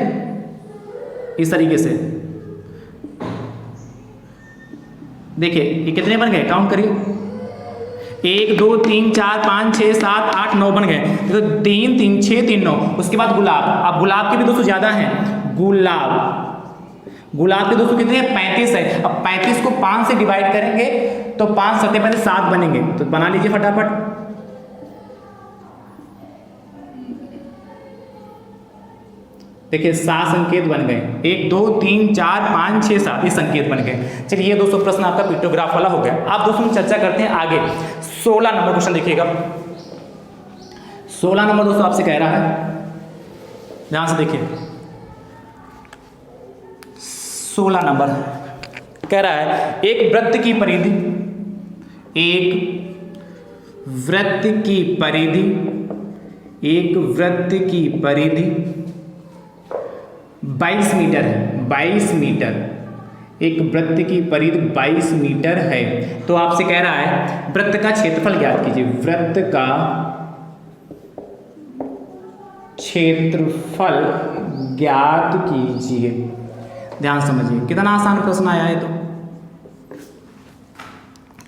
इस तरीके से। देखिए ये कितने बन गए, काउंट करिए, 1, 2, 3, 4, 5, 6, 7, 8, 9 बन गए। तो 3, 3, 6, 3, 9। उसके बाद गुलाब, अब गुलाब के भी दोस्तों ज़्यादा हैं, गुलाब, गुलाब के दोस्तों कितने हैं, 35 है। अब 35 को 5 से डिवाइड करेंगे तो 5, 7, 5, 7 बनेंगे, तो बना लीजिए फटाफट। देखिए 7 संकेत बन गए, 1, 2, 3, 4, 5, 6, 7 ये संकेत बन गए। चलिए ये दोस्तों प्रश्न आपका पिक्टोग्राफ वाला हो गया। अब दोस्तों हम चर्चा करते हैं आगे। 16 नंबर क्वेश्चन देखिएगा। 16 नंबर दोस्तों आपसे कह रहा है, ध्यान से देखिए, 16 नंबर कह रहा है, एक वृत्त की परिधि, एक वृत्त की परिधि, एक वृत्त की परिधि 22 मीटर है, 22 मीटर, एक वृत्त की परिधि 22 मीटर है। तो आपसे कह रहा है वृत्त का क्षेत्रफल ज्ञात कीजिए, वृत्त का क्षेत्रफल ज्ञात कीजिए। ध्यान समझिए, कितना आसान प्रश्न आया है, तो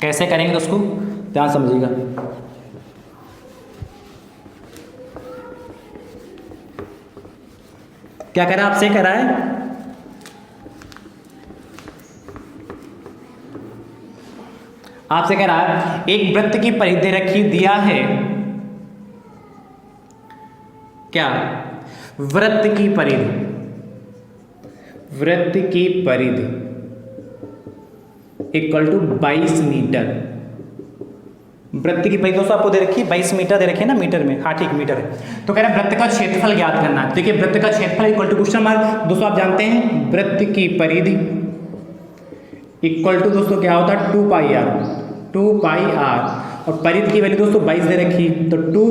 कैसे करेंगे उसको ध्यान समझिएगा। क्या कह रहा है, आपसे कह रहा है आपसे कह रहा है एक वृत्त की परिधि रखी, दिया है क्या, वृत्त की परिधि, वृत्त की परिधि इक्वल टू 22 मीटर। वृत्त की परिधि दोस्तों आपको दे रखी है 22 मीटर दे रखी है ना, मीटर में, हाँ ठीक मीटर है। तो कह रहा है वृत्त का क्षेत्रफल ज्ञात करना है। देखिए वृत्त का क्षेत्रफल इक्वल टू क्वेश्चन मार्क, दोस्तों आप जानते हैं वृत्त की परिधि इक्वल टू दोस्तों क्या होता है 2 पाई आर, 2 पाई आर, और परिधि की वैल्यू दोस्तों 22 दे रखी, तो 2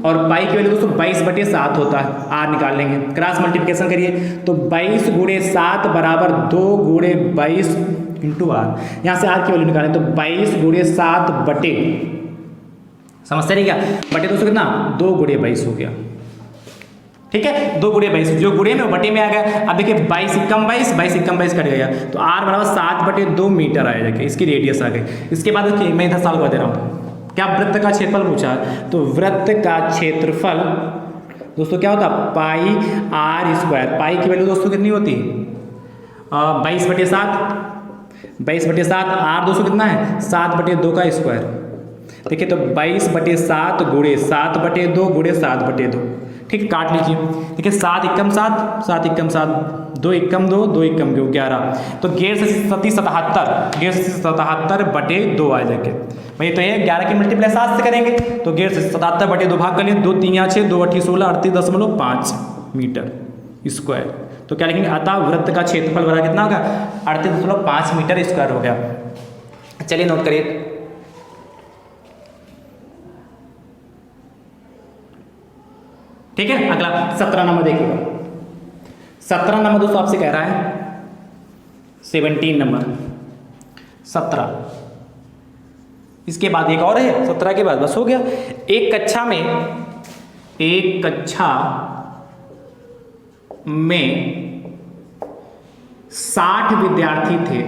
और पाई की वैल्यू दोस्तों 22/7 होता है, आर निकाल लेंगे, क्रॉस मल्टीप्लिकेशन करिए तो 22 × 7 बराबर 2 × 22 इंटू आर, यहाँ से आर की वैल्यू निकालें तो 22 × 7 बटे, समझते नहीं क्या, बटे दोस्तों कितना 2 × 22 हो गया, ठीक है 2 × 22, जो गुणे में वो बटे में आ गया। अब देखिए 22 × 22, 22 × 22 कट गया, तो आर बराबर 7/2 मीटर आया जाके, इसकी रेडियस आ गई। इसके बाद देखिए मैं इधर सॉल्व कर दे रहा हूँ, क्या वृत्त का क्षेत्रफल पूछा है, तो वृत्त का क्षेत्रफल दोस्तों क्या होता है पाई आर स्क्वायर, पाई की वैल्यू दोस्तों कितनी होती है 22/7, 22/7, आर दोस्तों कितना है 7/2 का स्क्वायर। देखिए तो 22/7 × 7/2 × 7/2, ठीक काट लीजिए। देखिए 7 एकम 7, 7 एकम 7, 2 एकम 2, 2 एकम 2 11, तो 11/77/2 आ जाएंगे भाई। तो ये 11 की मल्टीप्लाई 7 से करेंगे तो 11/77/2 भाग कर लें, 2 3 6 2 8 16 38.5 मीटर स्क्वायर। तो क्या लिखेंगे, अतः वृत्त का क्षेत्रफल बराबर कितना होगा 38.5 मीटर स्क्वायर हो गया। चलिए नोट करिए, ठीक है। अगला 17 नंबर देखिएगा, 17 नंबर दोस्तों आपसे कह रहा है 17 नंबर 17, इसके बाद एक और है 17 के बाद बस हो गया। एक कक्षा में 60 विद्यार्थी थे,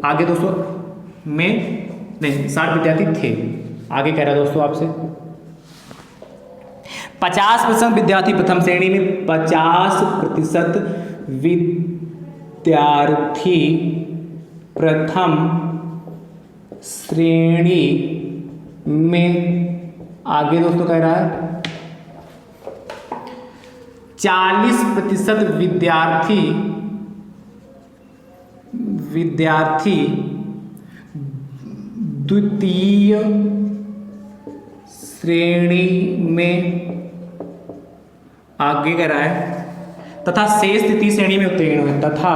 आगे दोस्तों में नहीं 60 विद्यार्थी थे, आगे कह रहा है दोस्तों आपसे 50% विद्यार्थी प्रथम श्रेणी में, 50% विद्यार्थी प्रथम श्रेणी में, आगे दोस्तों कह रहा है 40% विद्यार्थी द्वितीय श्रेणी में, आगे कह रहा है तथा शेष तृतीय श्रेणी में उत्तीर्ण हुए, तथा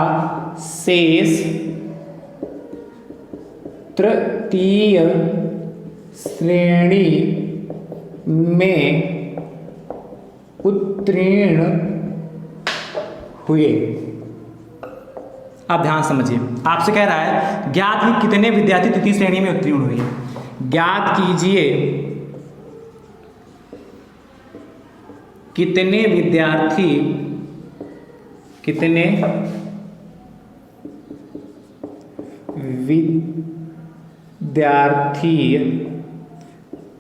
शेष तृतीय श्रेणी में उत्तीर्ण हुए। आप ध्यान समझिए, आपसे कह रहा है ज्ञात ही कितने विद्यार्थी तृतीय श्रेणी में उत्तीर्ण हुए, ज्ञात कीजिए कितने विद्यार्थी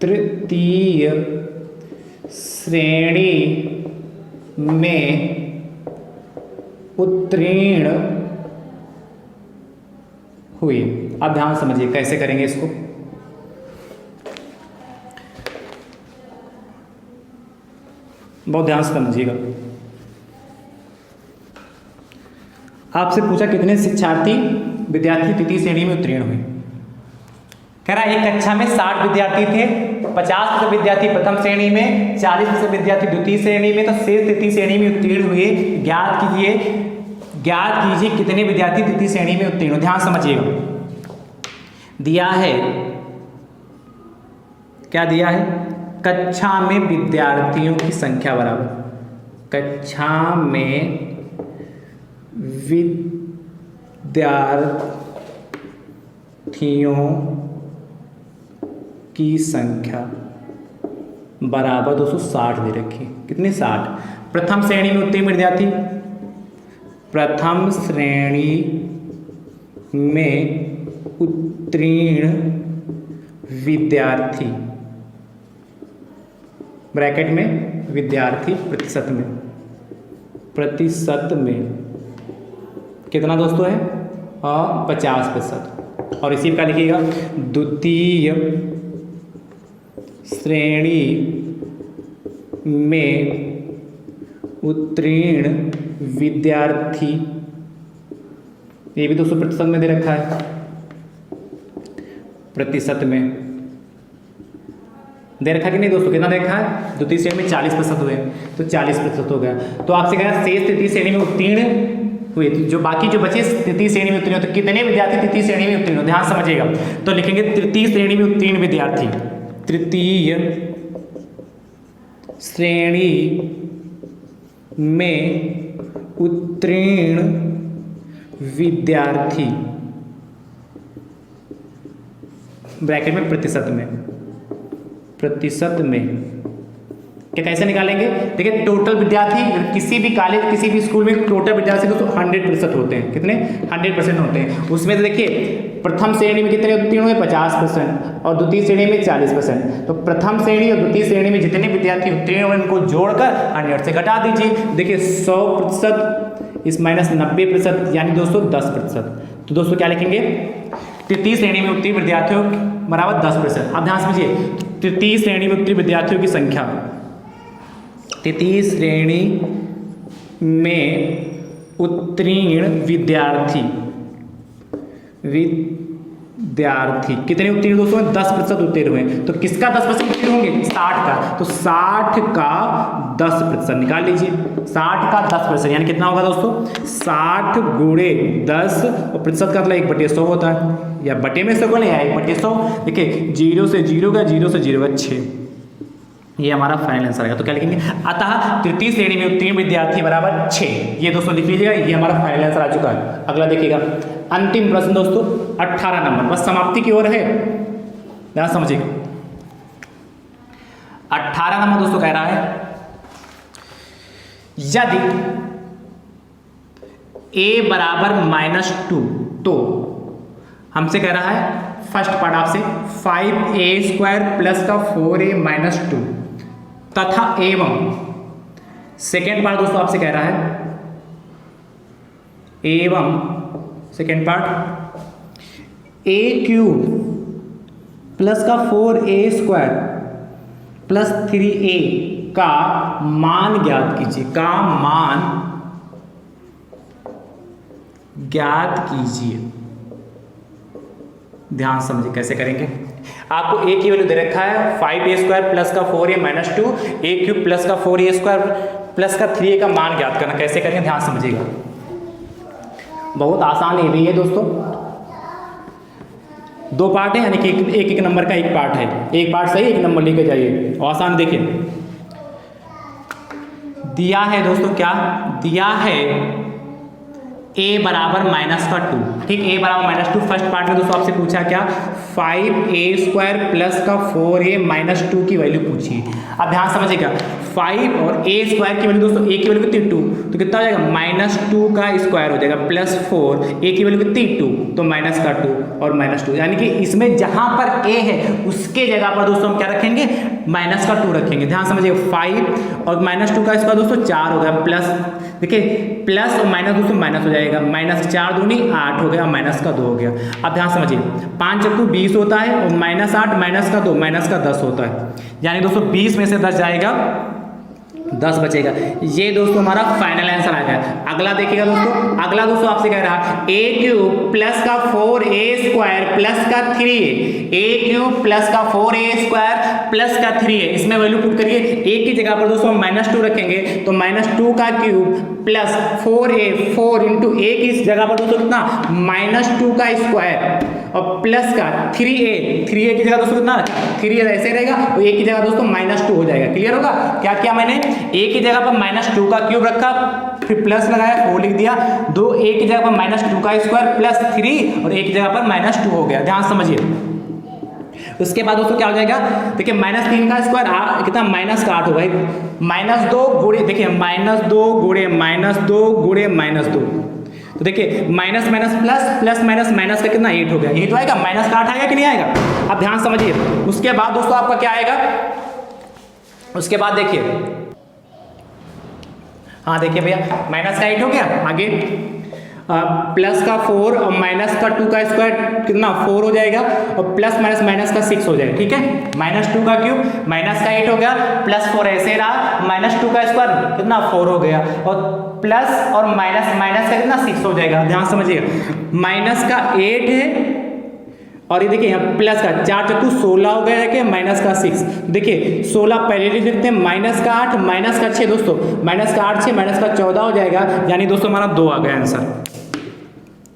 तृतीय श्रेणी में उत्तीर्ण हुए। आप ध्यान समझिए कैसे करेंगे इसको, बहुत ध्यान से समझिएगा। आपसे पूछा कितने शिक्षार्थी विद्यार्थी तृतीय श्रेणी में उत्तीर्ण हुए, कह रहा है एक कक्षा में 60 विद्यार्थी थे, 50% विद्यार्थी प्रथम श्रेणी में, 40% विद्यार्थी द्वितीय श्रेणी में, तो शेष तृतीय श्रेणी में उत्तीर्ण हुए। ज्ञात कीजिए कितने विद्यार्थी तृतीय श्रेणी में उत्तीर्ण हुए। ध्यान समझिएगा, दिया है क्या, दिया है कक्षा में विद्यार्थियों की संख्या बराबर, कक्षा में विद्यार्थियों की संख्या बराबर 260 दे रखी, कितने 60, प्रथम श्रेणी में उत्तीर्ण विद्यार्थी, प्रथम श्रेणी में उत्तीर्ण विद्यार्थी, ब्रैकेट में विद्यार्थी प्रतिशत में कितना दोस्तों है 50%। और इसी का लिखिएगा द्वितीय श्रेणी में उत्तीर्ण विद्यार्थी, ये भी 200% में दे रखा है, प्रतिशत में दे रखा कि नहीं दोस्तों, कितना दे रखा है, द्वितीय श्रेणी में 40% हुए, तो 40% हो गया। तो आपसे कहा शेष तृतीय श्रेणी में उत्तीर्ण हुए, जो बाकी जो बचे तृतीय श्रेणी में उत्तीर्ण, तो कितने विद्यार्थी तृतीय श्रेणी में उत्तीर्ण, ध्यान समझिएगा। तो लिखेंगे तृतीय श्रेणी में उत्तीर्ण विद्यार्थी, तृतीय श्रेणी में उत्तीर्ण विद्यार्थी, ब्रैकेट में प्रतिशत में क्या कैसे निकालेंगे, देखिए टोटल विद्यार्थी किसी भी कॉलेज किसी भी स्कूल में टोटल विद्यार्थी दोस्तों 100% होते हैं, कितने 100% होते हैं। उसमें से देखिए प्रथम श्रेणी में कितने उत्तीर्ण हुए 50% और द्वितीय श्रेणी में 40%। तो प्रथम श्रेणी और द्वितीय श्रेणी में जितने विद्यार्थी उत्तीर्ण हुए उनको जोड़कर 100 से घटा दीजिए। देखिए 100% इस माइनस 90% यानी दोस्तों 10%। तो दोस्तों क्या लिखेंगे, तृतीय श्रेणी में उत्तीर्ण विद्यार्थियों बराबर 10%। अब ध्यान समझिए, तृतीय श्रेणी में उत्तीर्ण विद्यार्थियों की संख्या, तृतीय श्रेणी में उत्तीर्ण विद्यार्थी कितने उत्तीर्ण दोस्तों 10% उत्तीर्ण हुए। तो किसका 10% उत्तीर्ण होंगे, 60 का, तो 60 का 10% निकाल लीजिए। 60 का 10% यानी कितना होगा दोस्तों, 60 गुणे 10 और प्रतिशत का मतलब 1/100 होता है, या बटे में 100 को नहीं आया 1/100। देखिए 0 से 0 का 0 से 0 का 6, ये हमारा फाइनल आंसर आएगा। तो क्या लिखेंगे, अतः तृतीय श्रेणी में उत्तीर्ण विद्यार्थी बराबर 6, ये दोस्तों लिख लीजिएगा, ये हमारा फाइनल आंसर आ चुका है। अगला देखिएगा अंतिम प्रश्न दोस्तों 18 नंबर, बस समाप्ति की ओर है, ध्यान समझिएगा। 18 नंबर दोस्तों कह रहा है, यदि a बराबर -2, तो हमसे कह रहा है फर्स्ट पार्ट आपसे 5a² प्लस का 4a-2 तथा एवं सेकेंड पार्ट दोस्तों आपसे कह रहा है एवं सेकेंड पार्ट a³ प्लस का 4a² प्लस 3a का मान ज्ञात कीजिए, का मान ज्ञात कीजिए। ध्यान समझिए कैसे करेंगे। आपको a की वैल्यू दे रखा है 5a² प्लस का 4a-2, a³ प्लस का 4a² प्लस का 3a का मान ज्ञात करना, कैसे करेंगे ध्यान समझिएगा। बहुत आसान ये भी है दोस्तों, 2 पार्ट है, यानी कि एक नंबर का एक पार्ट है, एक पार्ट सही एक नंबर लेके जाइए। और आसान देखिए, दिया है दोस्तों, क्या दिया है, a बराबर -2, ठीक, a बराबर -2। फर्स्ट पार्ट में दोस्तों आपसे पूछा क्या, 5a² प्लस का 4a-2 की वैल्यू पूछी। अब ध्यान समझिएगा, 5 और a² की वैल्यू दोस्तों, a की वैल्यू कितनी 2, तो कितना हो जाएगा -2 का स्क्वायर हो जाएगा प्लस 4, a की वैल्यू कितनी 2, तो माइनस का 2 और -2, यानी कि इसमें जहां पर a है उसके जगह पर दोस्तों हम क्या रखेंगे, -2 रखेंगे। ध्यान समझिए, 5 और -2 का स्क्वायर दोस्तों 4 हो गया, प्लस देखिए प्लस और माइनस दोस्तों माइनस हो जाएगा, -4 दूनी 8 हो गया, -2 हो गया। अब ध्यान समझिए, 5 × 2 = 20 होता है और -8 -2 -10 होता है, यानी दोस्तों 20 में से 10 जाएगा, 10 बचेगा। ये दोस्तों हमारा फाइनल आंसर आ गया। अगला देखिएगा दोस्तों, अगला दोस्तों आपसे कह रहा है a³ प्लस का 4a² प्लस का 3a, a³ प्लस का 4a² प्लस का 3a, इसमें वैल्यू पुट करिए। a की जगह पर दोस्तों हम -2 रखेंगे, तो -2 का क्यूब प्लस 4a, 4 × a की जगह पर दोस्तों कितना, -2 का स्क्वायर और प्लस का 3a की जगह दोस्तों कितना, 3 ऐसे रहेगा, और a की जगह दोस्तों -2 हो जाएगा। क्लियर होगा, क्या किया मैंने, a की जगह पर -2 का क्यूब रखा, फिर प्लस लगाया, 4 लिख दिया, a की जगह पर -2 का स्क्वायर प्लस 3 और a की जगह पर -2 हो गया। ध्यान समझिए, उसके बाद दोस्तों क्या हो जाएगा, देखिए -3 का स्क्वायर कितना, -8 होगा, -2 गुणे, देखिए -2 गुणे -2 गुणे -2, तो देखिए minus minus plus, plus minus minus का कितना 8 हो गया, ये तो आएगा, -8 आएगा कि नहीं आएगा। अब ध्यान समझिए, उसके बाद दोस्तों आपका क्या आएगा, उसके बाद देखिए, हाँ देखिए भैया -8 हो गया, आगे प्लस का 4 और माइनस का 2 का स्क्वायर कितना 4 हो जाएगा, और प्लस माइनस माइनस का 6 हो जाएगा। ठीक है, -2 का क्यूब माइनस का 8 हो गया, +4 ऐसे रहा, -2 का स्क्वायर कितना 4 हो गया, और प्लस और माइनस माइनस का कितना 6 हो जाएगा। ध्यान समझिएगा, माइनस का 8 है और ये देखिए यहाँ प्लस का 4 चक्कू 16 हो गया है कि माइनस का 6। देखिए 16 पहले लिख देते हैं, माइनस का 8 माइनस का 6 दोस्तों, माइनस का 8 6 माइनस का 14 हो जाएगा, यानी दोस्तों हमारा 2 आ गया आंसर।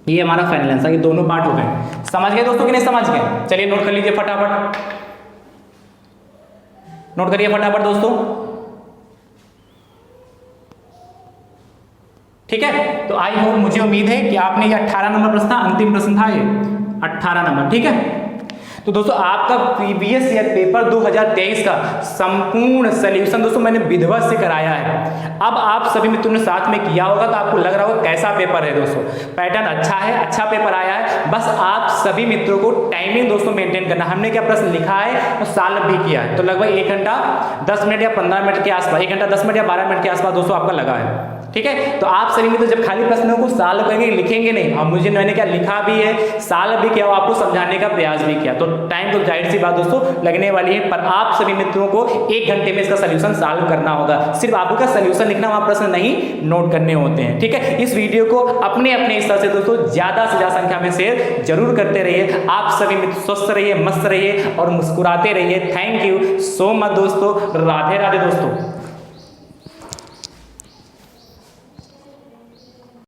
ये हमारा फाइनल आंसर, ये दोनों पार्ट हो गए। समझ गए दोस्तों कि नहीं समझ गए? चलिए नोट कर लीजिए फटाफट, नोट करिए फटाफट दोस्तों। ठीक है, तो आई होप, मुझे उम्मीद है कि आपने ये 18 नंबर प्रश्न था, अंतिम प्रश्न था ये 18 नंबर। ठीक है, तो दोस्तों आपका प्रीवियस ईयर पेपर 2023 का संपूर्ण सॉल्यूशन दोस्तों मैंने विधिवत से कराया है। अब आप सभी मित्रों ने साथ में किया होगा तो आपको लग रहा होगा कैसा पेपर है दोस्तों, पैटर्न अच्छा है, अच्छा पेपर आया है। बस आप सभी मित्रों को टाइमिंग दोस्तों मेंटेन करना। हमने क्या प्रश्न लिखा है और सॉल्व भी किया है, तो लगभग 1 घंटा 10 मिनट या 15 मिनट के आसपास, 1 घंटा 10 मिनट या 12 मिनट के आसपास दोस्तों आपका लगा है। ठीक है, तो आप सभी मित्र जब खाली प्रश्नों को सॉल्व करेंगे, लिखेंगे नहीं, अब मुझे मैंने क्या लिखा भी है, सॉल्व भी किया, आपको समझाने का प्रयास भी किया, तो टाइम तो जाहिर सी बात दोस्तों लगने वाली है। पर आप सभी मित्रों को 1 घंटे में इसका सॉल्यूशन सॉल्व करना होगा। सिर्फ आपको का सॉल्यूशन लिखना, वहां प्रश्न नहीं नोट करने होते हैं। ठीक है, इस वीडियो को अपने अपने हिसाब से दोस्तों ज्यादा से ज्यादा संख्या में शेयर जरूर करते रहिए। आप सभी मित्र स्वस्थ रहिए, मस्त रहिए और मुस्कुराते रहिए। थैंक यू सो मच दोस्तों, राधे राधे दोस्तों।